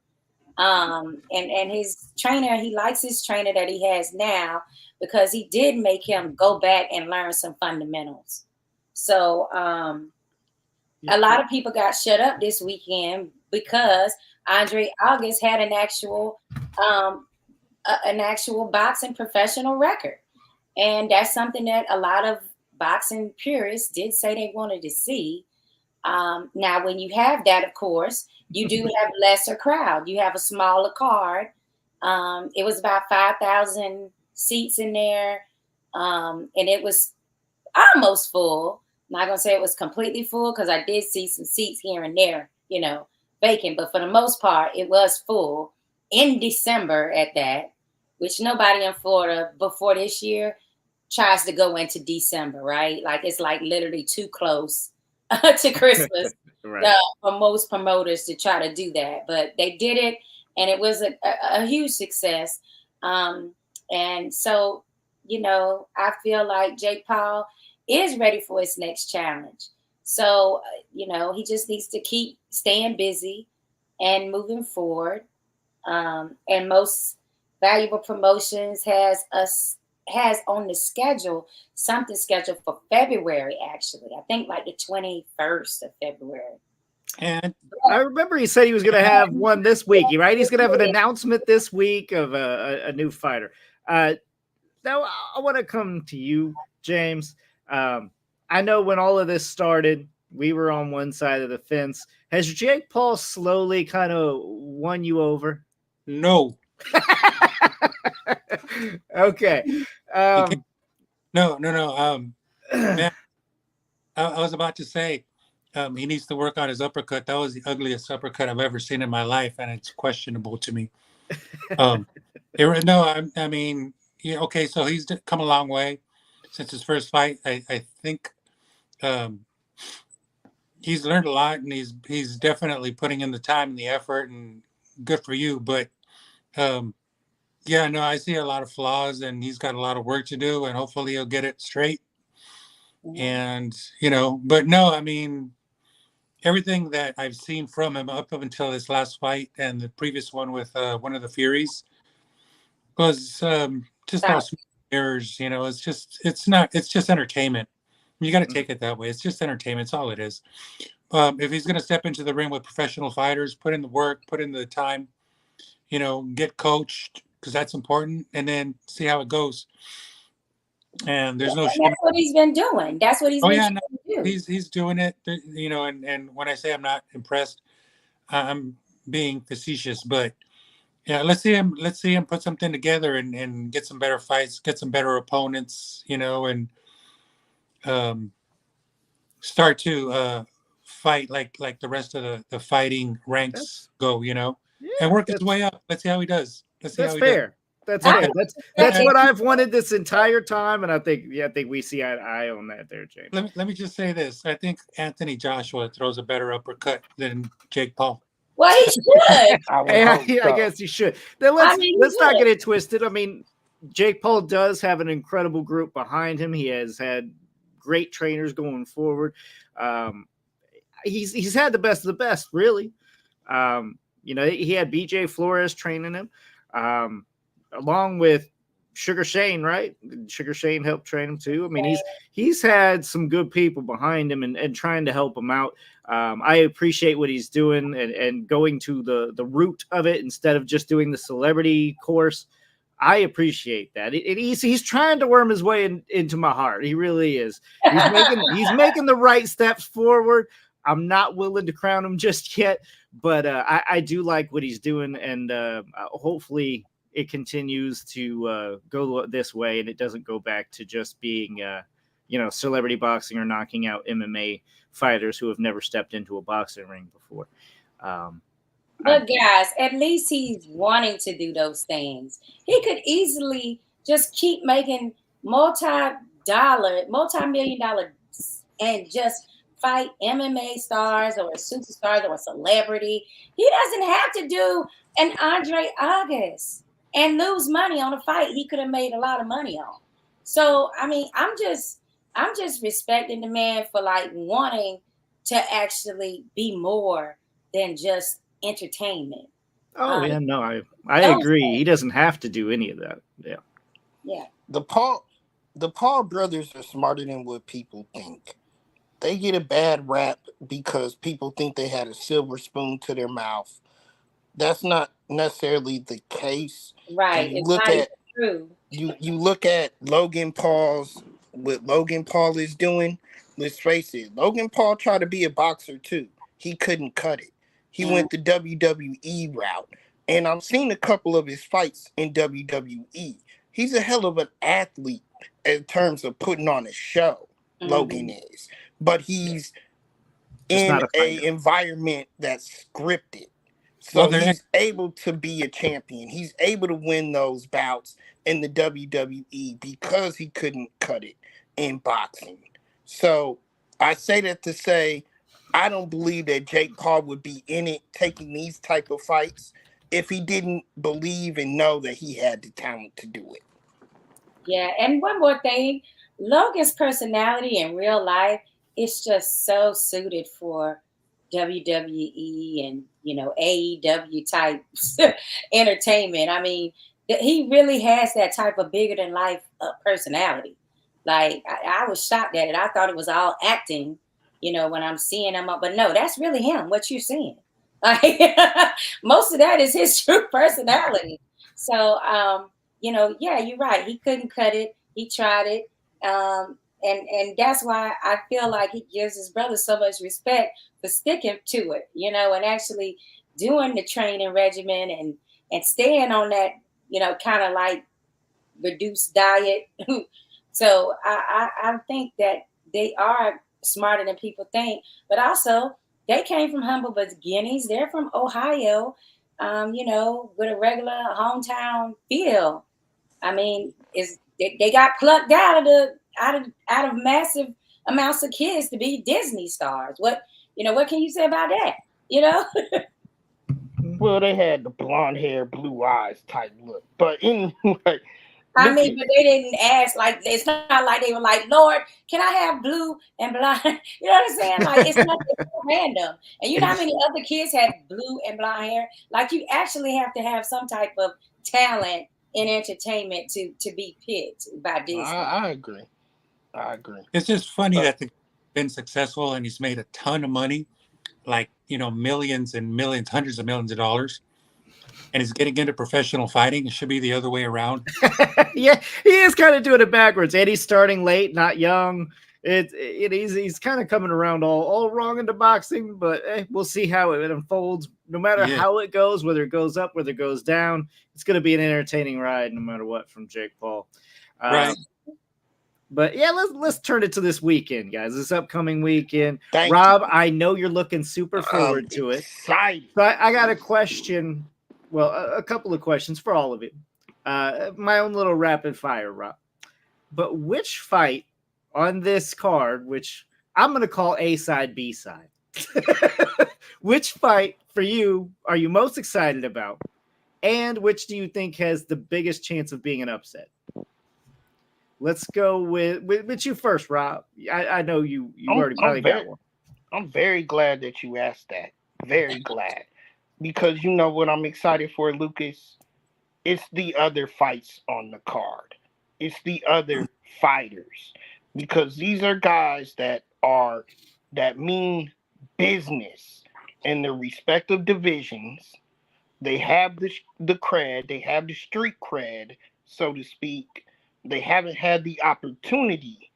And his trainer, he likes his trainer that he has now, because he did make him go back and learn some fundamentals. So a lot of people got shut up this weekend because Andre August had an actual boxing professional record. And that's something that a lot of boxing purists did say they wanted to see. Now, when you have that, of course, you do have lesser crowd. You have a smaller card. It was about 5,000 seats in there. And it was almost full. I'm not going to say it was completely full, because I did see some seats here and there, vacant. But for the most part, it was full in December at that, which nobody in Florida before this year tries to go into December, right? Like, it's like literally too close to Christmas for most promoters to try to do that. But they did it, and it was a huge success. And so, I feel like Jake Paul is ready for his next challenge. So, he just needs to keep staying busy and moving forward. And Most Valuable Promotions has on the schedule something scheduled for February, actually. I think like the 21st of February. And I remember he said he was going to have one this week, right? He's going to have an announcement this week of a new fighter. Now, I want to come to you, James. I know when all of this started, we were on one side of the fence. Has Jake Paul slowly kind of won you over? no. Okay. No. Man, I was about to say, he needs to work on his uppercut. That was the ugliest uppercut I've ever seen in my life, and it's questionable to me. I mean, yeah, okay, so he's come a long way since his first fight. I think he's learned a lot, and he's definitely putting in the time and the effort, and good for you. But yeah, no, I see a lot of flaws, and he's got a lot of work to do, and hopefully he'll get it straight. And but no, I mean, everything that I've seen from him up until his last fight and the previous one with one of the Furies was just all smoke and mirrors. It's just entertainment. You got to take it that way. It's just entertainment. It's all it is. If he's going to step into the ring with professional fighters, put in the work, put in the time, get coached, because that's important, and then see how it goes. And there's no shame. That's what he's been doing. That's what he's been trying to do. He's doing it, and when I say I'm not impressed, I'm being facetious, but yeah, let's see him put something together and get some better fights, get some better opponents, and start to fight like the rest of the fighting ranks go, and work his way up. Let's see how he does. That's fair. That's I fair. That's what I've wanted this entire time, and I think we see eye to eye on that there, James. Let me just say this. I think Anthony Joshua throws a better uppercut than Jake Paul. Well, he should. I guess you should. Then let's not get it twisted. I mean, Jake Paul does have an incredible group behind him. He has had great trainers going forward. He's had the best of the best, really. He had BJ Flores training him, along with Sugar Shane, right? Sugar Shane helped train him too. I mean, he's had some good people behind him and trying to help him out. I appreciate what he's doing and going to the root of it instead of just doing the celebrity course. I appreciate that. He's trying to worm his way into my heart. He really is. He's making the right steps forward. I'm not willing to crown him just yet, but I do like what he's doing, and hopefully it continues to go this way, and it doesn't go back to just being, celebrity boxing or knocking out MMA fighters who have never stepped into a boxing ring before. But guys, at least he's wanting to do those things. He could easily just keep making multi-million-dollar and just fight MMA stars or superstars or a celebrity. He doesn't have to do an Andre August and lose money on a fight he could have made a lot of money on. So, I mean, I'm just respecting the man for like wanting to actually be more than just entertainment. Oh yeah, no, I agree. He doesn't have to do any of that. Yeah. The Paul brothers are smarter than what people think. They get a bad rap because people think they had a silver spoon to their mouth. That's not necessarily the case. Right. You look at Logan Paul's, what Logan Paul is doing. Let's face it, Logan Paul tried to be a boxer too. He couldn't cut it. He went the WWE route. And I've seen a couple of his fights in WWE. He's a hell of an athlete in terms of putting on a show. Logan is. But he's in an environment that's scripted. So he's able to be a champion. He's able to win those bouts in the WWE because he couldn't cut it in boxing. So I say that to say, I don't believe that Jake Paul would be in it taking these type of fights if he didn't believe and know that he had the talent to do it. Yeah, and one more thing, Logan's personality in real life is just so suited for WWE and, AEW type entertainment. I mean, he really has that type of bigger than life personality. Like, I was shocked at it. I thought it was all acting, when I'm seeing him up. But no, that's really him, what you're seeing. Like, most of that is his true personality. So, yeah, you're right. He couldn't cut it. He tried it. And that's why I feel like he gives his brother so much respect for sticking to it, and actually doing the training regimen and staying on that, kind of like reduced diet. So I think that they are smarter than people think, but also they came from humble beginnings. They're from Ohio, with a regular hometown feel. I mean, they got plucked out of massive amounts of kids to be Disney stars. What can you say about that? Well, they had the blonde hair, blue eyes type look. But anyway, I mean, but they didn't ask, like, it's not like they were like, Lord, can I have blue and blonde? You know what I'm saying? Like, it's not random. And you know how many other kids have blue and blonde hair? Like, you actually have to have some type of talent in entertainment to be picked by Disney. I agree. It's just funny that he's been successful and he's made a ton of money, like, millions and millions, hundreds of millions of dollars. And he's getting into professional fighting. It should be the other way around. Yeah, he is kind of doing it backwards. And he's starting late, not young. He's kind of coming around all wrong into boxing, but we'll see how it unfolds. No matter how it goes, whether it goes up, whether it goes down, it's going to be an entertaining ride no matter what from Jake Paul. Right. But yeah, let's turn it to this weekend, guys. This upcoming weekend. Thank Rob, you. I know you're looking super forward to it. Excited. So I got a question. Well, a couple of questions for all of you. My own little rapid fire, Rob. But which fight on this card, which I'm going to call A side, B side, which fight for you are you most excited about? And which do you think has the biggest chance of being an upset? Let's go with you first, Rob. I know you already probably got one. I'm very glad that you asked that. Very glad. Because you know what I'm excited for, Lucas? It's the other fights on the card. It's the other fighters. Because these are guys that mean business in their respective divisions. They have the cred, they have the street cred, so to speak. They haven't had the opportunity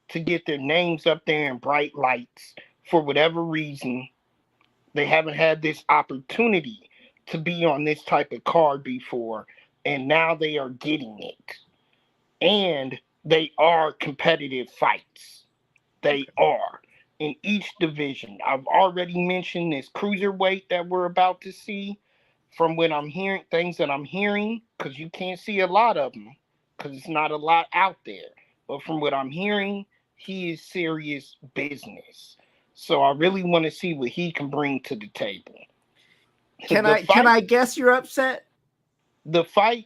to get their names up there in bright lights for whatever reason. They haven't had this opportunity to be on this type of card before, and now they are getting it. And they are competitive fights. They are in each division. I've already mentioned this cruiserweight that we're about to see. From what I'm hearing, things that I'm hearing, because you can't see a lot of them, because it's not a lot out there. But from what I'm hearing, he is serious business. So I really want to see what he can bring to the table. Can I guess you're upset? The fight.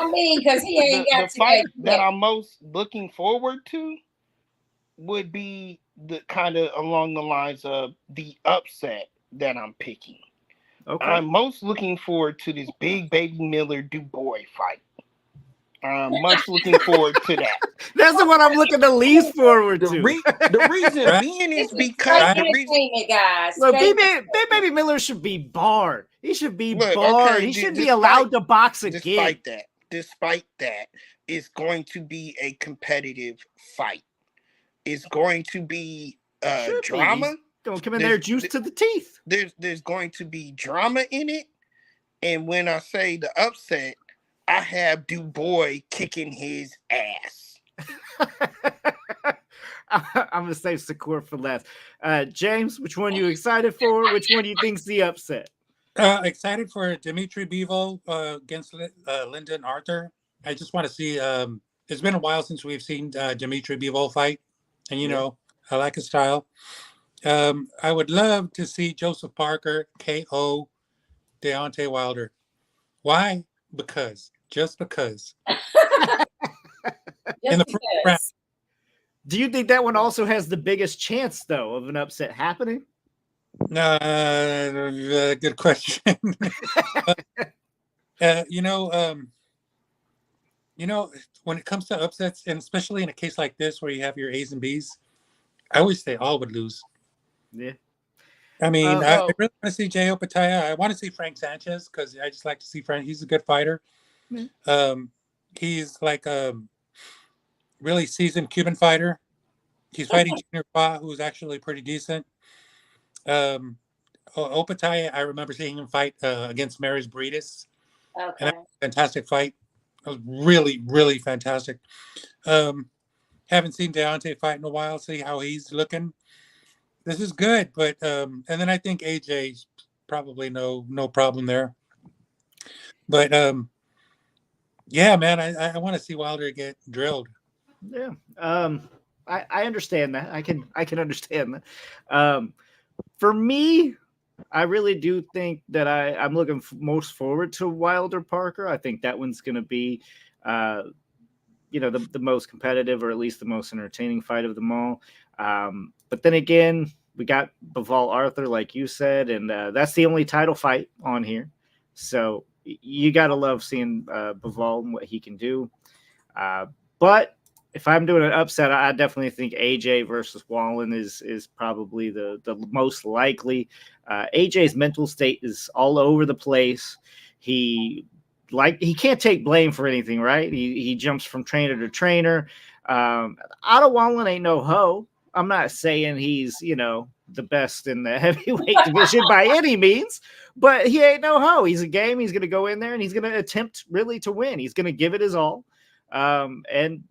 I mean, because he ain't got the fight that I'm most looking forward to would be the kind of along the lines of the upset that I'm picking. Okay. I'm most looking forward to this big Baby Miller Dubois fight. I'm much looking forward to that. That's the one I'm looking the least forward to. The reason being is because Look, Baby Miller should be barred. He should be barred. Okay, he shouldn't be allowed to box again. Despite that, it's going to be a competitive fight. It's going to be drama. Gonna come in there juice to the teeth. There's going to be drama in it. And when I say the upset, I have Dubois kicking his ass. I'm gonna save Shakur for last. James, which one are you excited for? Which one do you think's the upset? Excited for Dmitry Bivol against Lyndon Arthur. I just want to see. It's been a while since we've seen Dmitry Bivol fight, and you know I like his style. I would love to see Joseph Parker KO Deontay Wilder. Why? Just because. In the first round. Do you think that one also has the biggest chance, though, of an upset happening? Good question. When it comes to upsets, and especially in a case like this where you have your A's and B's, I always say all would lose. Yeah. I mean, I really want to see Jay Opataya. I want to see Frank Sanchez because I just like to see Frank. He's a good fighter. Mm-hmm. He's like a really seasoned Cuban fighter. He's fighting Junior Fa, who's actually pretty decent. Opataya, I remember seeing him fight against Maris Briedis. Okay. And that was a fantastic fight. It was really, really fantastic. Haven't seen Deontay fight in a while. See how he's looking. This is good, but and then I think AJ's probably no problem there. But yeah, man, I want to see Wilder get drilled. Yeah, I understand that. I can understand that. For me, I really do think that I'm looking most forward to Wilder Parker. I think that one's going to be, the most competitive or at least the most entertaining fight of them all. But then again, we got Bivol Arthur, like you said, and that's the only title fight on here. So you got to love seeing Bivol and what he can do. But if I'm doing an upset, I definitely think AJ versus Wallin is probably the most likely. AJ's mental state is all over the place. He can't take blame for anything, right? He jumps from trainer to trainer. Otto Wallin ain't no hoe. I'm not saying he's, the best in the heavyweight division by any means, but he ain't no hoe. He's a game. He's going to go in there and he's going to attempt really to win. He's going to give it his all. And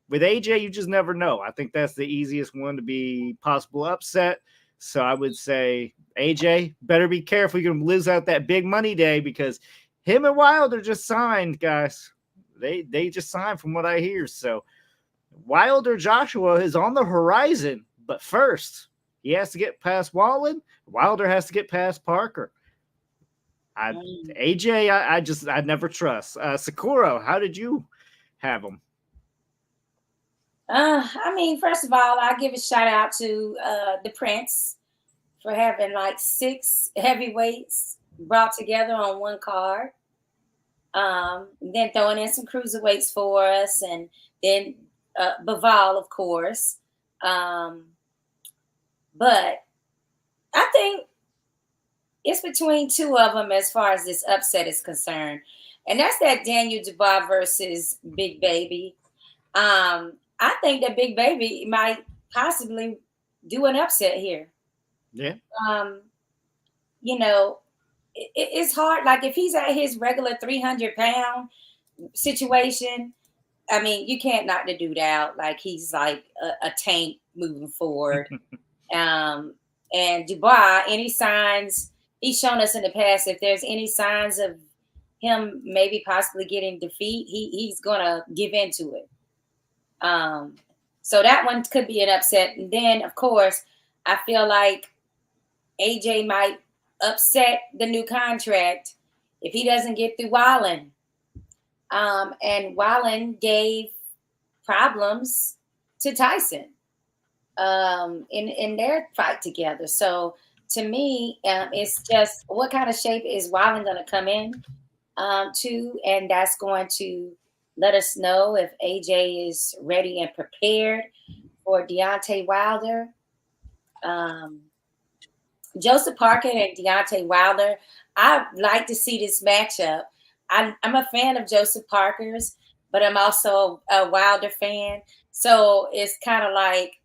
with AJ, you just never know. I think that's the easiest one to be possible upset. So I would say, AJ, better be careful. You're going to lose out that big money day because him and Wilder just signed, guys. They just signed from what I hear. So Wilder Joshua is on the horizon, but first he has to get past Wallin. Wilder has to get past Parker. AJ, I never trust. Sakura, how did you have him? I mean, first of all, I give a shout out to the Prince for having like 6 heavyweights brought together on one card. Then throwing in some cruiserweights for us, and then Bivol, of course. But I think it's between 2 of them as far as this upset is concerned. And that's that Daniel Dubois versus Big Baby. I think that Big Baby might possibly do an upset here. Yeah. You know, it's hard. Like if he's at his regular 300-pound situation, I mean, you can't knock the dude out. Like he's like a tank moving forward. And Dubois, any signs he's shown us in the past, if there's any signs of him maybe possibly getting defeat, he's gonna give into it. So that one could be an upset. And then of course, I feel like AJ might upset the new contract if he doesn't get through Wallin. And Wallin gave problems to Tyson in their fight together. So to me, it's just what kind of shape is Wallin going to come in to, and that's going to let us know if AJ is ready and prepared for Deontay Wilder. Joseph Parker and Deontay Wilder, I'd like to see this matchup. I'm a fan of Joseph Parker's, but I'm also a Wilder fan. So it's kind of like,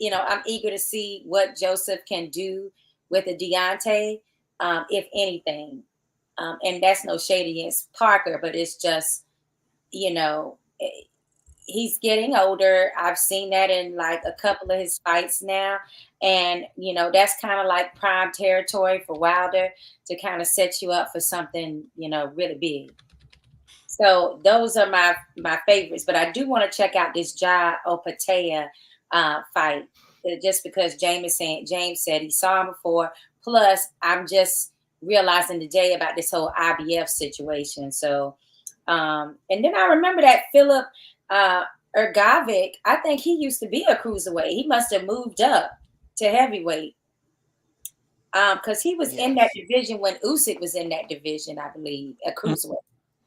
I'm eager to see what Joseph can do with a Deontay, if anything. And that's no shade against Parker, but it's just, he's getting older. I've seen that in like a couple of his fights now. And, that's kind of like prime territory for Wilder to kind of set you up for something, really big. So those are my favorites. But I do want to check out this Ja Opatea fight just because James said he saw him before. Plus, I'm just realizing today about this whole IBF situation. So, and then I remember that Philip Ergovic, I think he used to be a cruiserweight. He must have moved up to heavyweight because he was in that division when Usyk was in that division, I believe, a cruiserweight.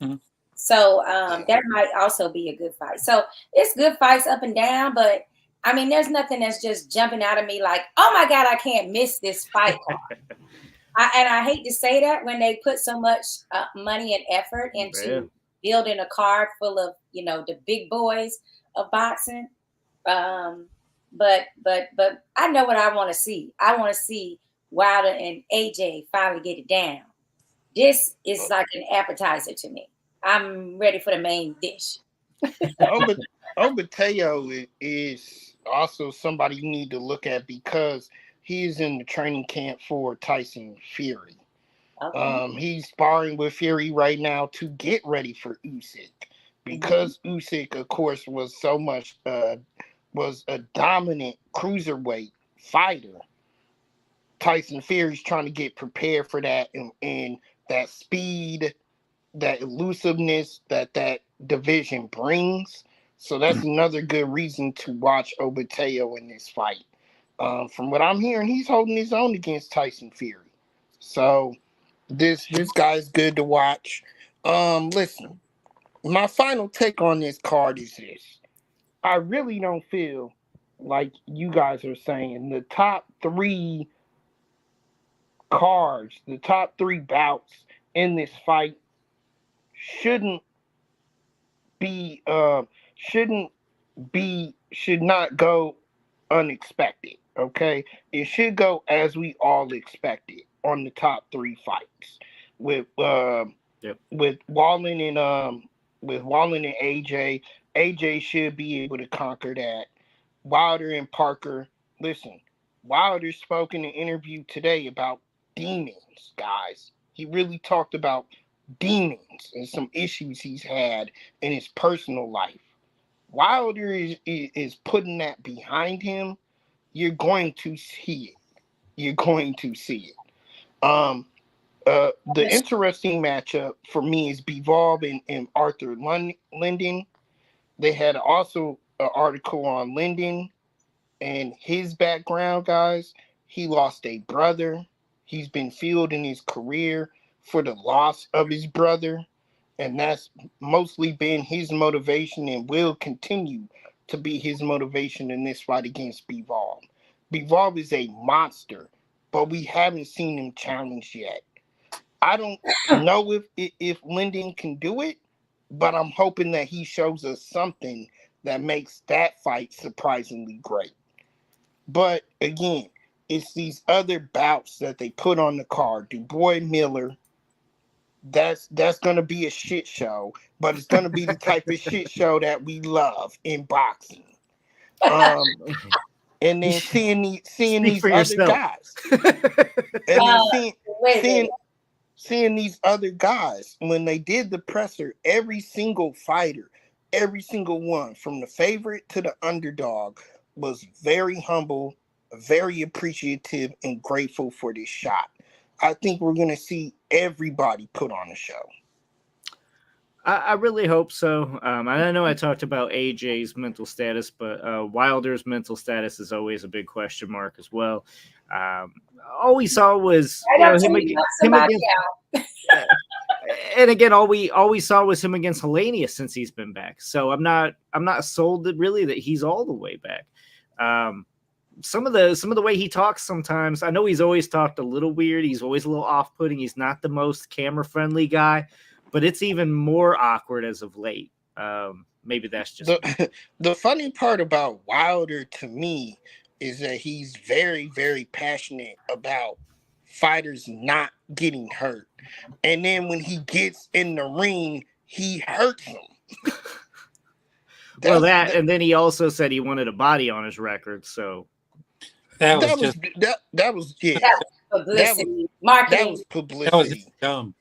Mm-hmm. So that might also be a good fight. So it's good fights up and down, but I mean, there's nothing that's just jumping out of me like, oh my God, I can't miss this fight. And I hate to say that when they put so much money and effort into building a card full of, the big boys of boxing. But I know what I want to see. I want to see Wilder and AJ finally get it down. This is like an appetizer to me. I'm ready for the main dish. Obateo is also somebody you need to look at because he's in the training camp for Tyson Fury. Okay. He's sparring with Fury right now to get ready for Usyk because Usyk, of course, was a dominant cruiserweight fighter. Tyson Fury's trying to get prepared for that and that speed, that elusiveness that division brings. So that's another good reason to watch Obateo in this fight. From what I'm hearing, he's holding his own against Tyson Fury. So this guy's good to watch. Listen, my final take on this card is this. I really don't feel like you guys are saying the top 3 cards, the top 3 bouts in this fight should not go unexpected. Okay, it should go as we all expected on the top 3 fights with Wallin and AJ. AJ should be able to conquer that. Wilder and Parker. Listen, Wilder spoke in an interview today about demons, guys. He really talked about demons and some issues he's had in his personal life. Wilder is putting that behind him. You're going to see it. You're going to see it. The interesting matchup for me is Bivol and Arthur Lyndon. They had also an article on Lyndon and his background, guys. He lost a brother. He's been fueled in his career for the loss of his brother. And that's mostly been his motivation and will continue to be his motivation in this fight against Bivol. Bivol is a monster, but we haven't seen him challenged yet. I don't know if Lyndon can do it, but I'm hoping that he shows us something that makes that fight surprisingly great. But again, it's these other bouts that they put on the card. Dubois Miller, that's going to be a shit show, but it's going to be the type of shit show that we love in boxing. And then seeing these other guys, and then seeing these other guys when they did the presser, every single fighter, every single one from the favorite to the underdog was very humble, very appreciative, and grateful for this shot. I think we're going to see everybody put on a show. I really hope so. I know I talked about AJ's mental status, but Wilder's mental status is always a big question mark as well. All we saw was him against, and again, all we saw was him against Helenius since he's been back. So I'm not sold that really that he's all the way back. Some of the way he talks sometimes, I know he's always talked a little weird. He's always a little off-putting. He's not the most camera-friendly guy, but it's even more awkward as of late. Maybe that's just the funny part about Wilder to me is that he's very, very passionate about fighters not getting hurt. And then when he gets in the ring, he hurts them. And then he also said he wanted a body on his record, so that was publicity, marketing. That was publicity. That was dumb.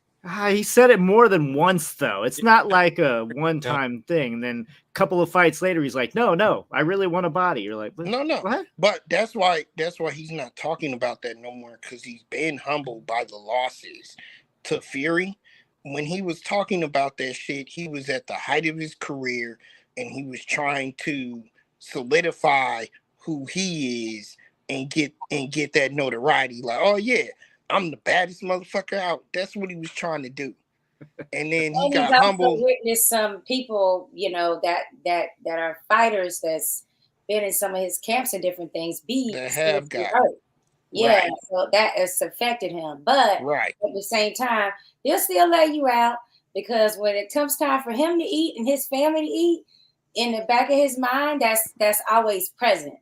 He said it more than once, though. It's not like a one-time thing. And then a couple of fights later, he's like, no, I really want a body. You're like, no. What? But that's why he's not talking about that no more, because he's been humbled by the losses to Fury. When he was talking about that shit, he was at the height of his career, and he was trying to solidify who he is and get that notoriety. Like, oh yeah, I'm the baddest motherfucker out. That's what he was trying to do. And then he got humbled. Witnessed some people, that are fighters that's been in some of his camps and different things. That have got hurt. Yeah, right. So that has affected him. But right. At the same time, he'll still lay you out, because when it comes time for him to eat and his family to eat, in the back of his mind, that's always present.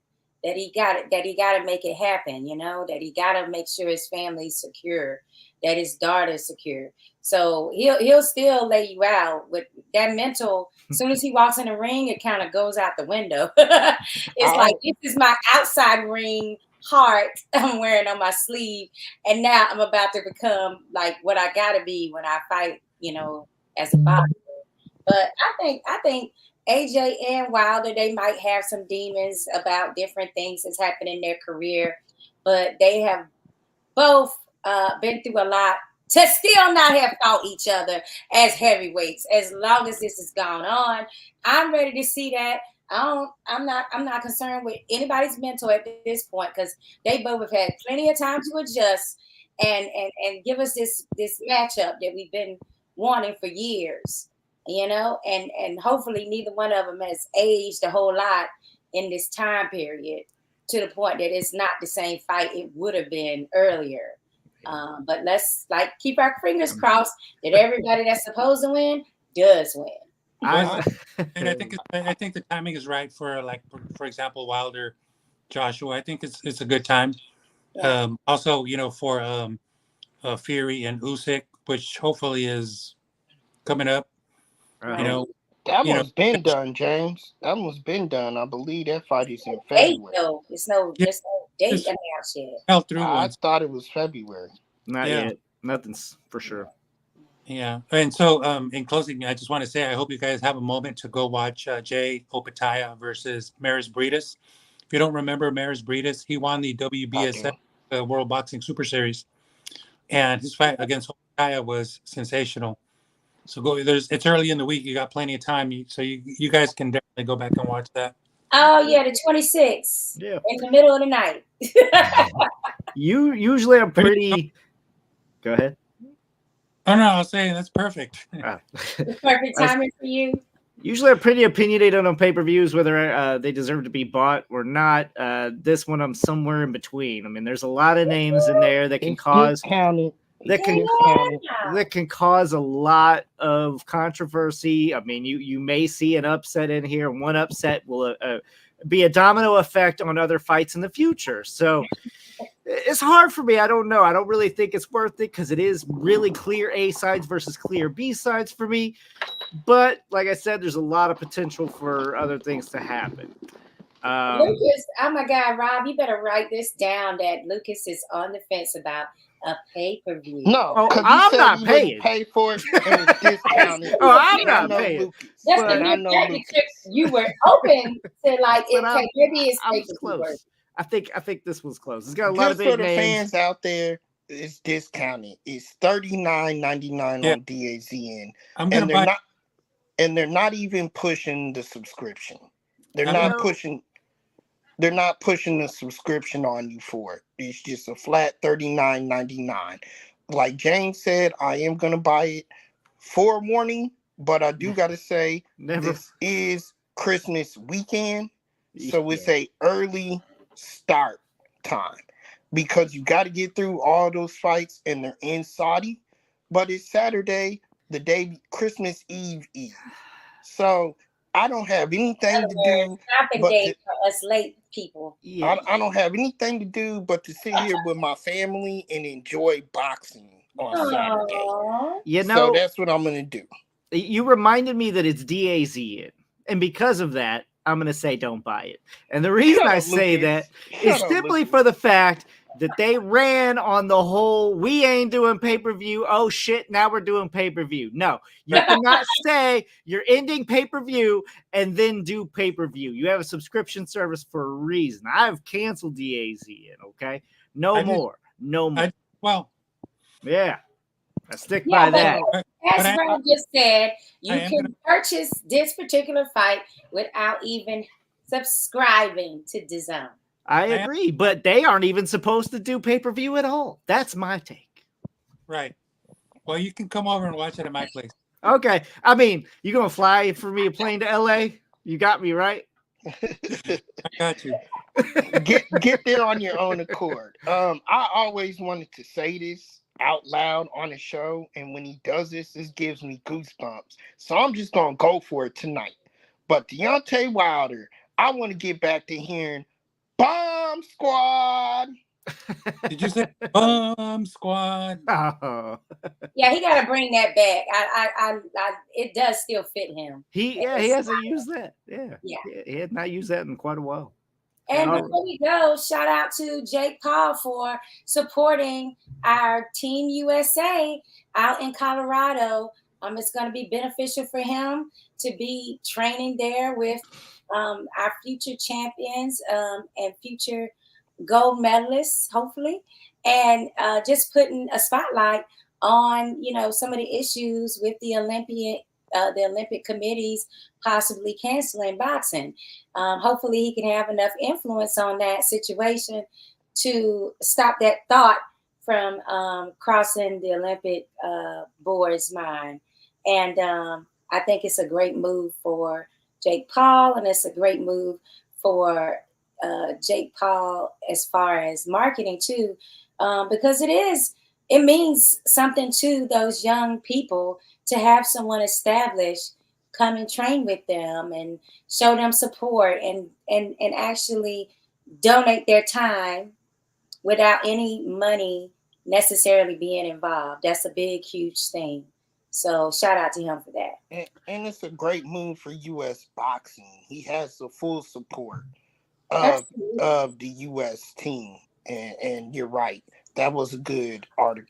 That he got to make it happen, that he got to make sure his family's secure, that his daughter's secure. So he'll still lay you out with that mental. As soon as he walks in the ring, it kind of goes out the window. It's like, this is my outside ring heart I'm wearing on my sleeve, and now I'm about to become like what I got to be when I fight, as a boxer. But I think AJ and Wilder, they might have some demons about different things that's happened in their career, but they have both been through a lot to still not have fought each other as heavyweights. As long as this has gone on, I'm ready to see that. I'm not concerned with anybody's mental at this point, because they both have had plenty of time to adjust and give us this matchup that we've been wanting for years. And hopefully neither one of them has aged a whole lot in this time period to the point that it's not the same fight it would have been earlier. But let's keep our fingers crossed that everybody that's supposed to win does win. And I think the timing is right for, for example, Wilder, Joshua. I think it's a good time. Yeah. Also, for Fury and Usyk, which hopefully is coming up. That one's been done, James. That one's been done. I believe that fight is in February. There's no date announced yet. I thought it was February. Not yet. Nothing's for sure. Yeah. And so, in closing, I just want to say I hope you guys have a moment to go watch Jay Opataya versus Maris Briedis. If you don't remember Maris Briedis, he won the WBSF World Boxing Super Series, and his fight against Opataya was sensational. So it's early in the week. You got plenty of time, so you guys can definitely go back and watch that. Oh yeah, the 26th. Yeah. In the middle of the night. You usually are pretty. Go ahead. Oh no, I was saying that's perfect. The perfect timing for you. Usually, I'm pretty opinionated on pay-per-views, whether they deserve to be bought or not. This one, I'm somewhere in between. I mean, there's a lot of names in there that can cause that can cause a lot of controversy. I mean, you may see an upset in here. One upset will be a domino effect on other fights in the future. So it's hard for me. I don't know. I don't really think it's worth it because it is really clear A sides versus clear B sides for me. But like I said, there's a lot of potential for other things to happen. Lucas, oh my God, Rob, you better write this down that Lucas is on the fence about a pay-per-view. No, because I'm not paying. Pay for it and it's discounted. I'm not paying. Lucas, That's the new championship. You were open to like it. Maybe it's close. I think this was close. It's got a Just lot of big for the names. fans out there, it's discounted. It's $39.99 on DAZN, and they're not even pushing the subscription. They're not pushing the subscription on you for it. It's just a flat $39.99. Like James said, I am gonna buy it. Forewarning, but I do gotta say this is Christmas weekend, so it's a early start time because you got to get through all those fights and they're in Saudi, but it's Saturday, the day Christmas Eve. So I don't have anything to do but for us late people. I don't have anything to do but to sit here with my family and enjoy boxing on Saturday. So that's what I'm gonna do. You reminded me that it's DAZN, and because of that, I'm going to say don't buy it. And the reason I say that is simply for the fact that they ran on the whole, we ain't doing pay-per-view. Oh, shit, now we're doing pay-per-view. No, you cannot say you're ending pay-per-view and then do pay-per-view. You have a subscription service for a reason. I've canceled DAZN, okay? No more. Yeah. I stick by that. As Ron just said, you can purchase this particular fight without even subscribing to DAZN. I agree, but they aren't even supposed to do pay-per-view at all. That's my take. Right. Well, you can come over and watch it at my place. Okay. I mean, you going to fly for me a plane to LA? You got me, right? I got you. Get there on your own accord. I always wanted to say this out loud on the show, and when he does this gives me goosebumps. So I'm just gonna go for it tonight. But Deontay Wilder, I want to get back to hearing Bomb Squad. Did you say Bomb Squad? Oh. Yeah, he got to bring that back. I it does still fit him. He hasn't used that. Yeah. He had not used that in quite a while. And before we go, shout out to Jake Paul for supporting our Team USA out in Colorado. It's going to be beneficial for him to be training there with our future champions and future gold medalists, hopefully, and just putting a spotlight on, some of the issues with the Olympic committees possibly canceling boxing. Hopefully he can have enough influence on that situation to stop that thought from crossing the Olympic board's mind. And I think it's a great move for Jake Paul, and it's a great move for Jake Paul as far as marketing too, because it means something to those young people to have someone established come and train with them and show them support and actually donate their time without any money necessarily being involved. That's a big, huge thing. So shout out to him for that. And it's a great move for U.S. boxing. He has the full support of the U.S. team. And you're right. That was a good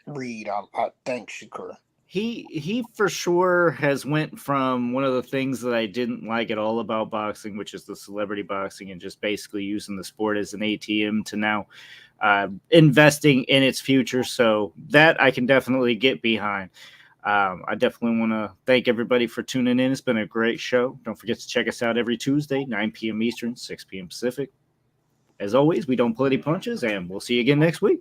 read. I thank Shakur. he for sure has went from one of the things that I didn't like at all about boxing, which is the celebrity boxing and just basically using the sport as an ATM, to now investing in its future. So that I can definitely get behind. I definitely want to thank everybody for tuning in. It's been a great show. Don't forget to check us out every Tuesday, 9 p.m. Eastern, 6 p.m. Pacific. As always, we don't pull any punches, and we'll see you again next week.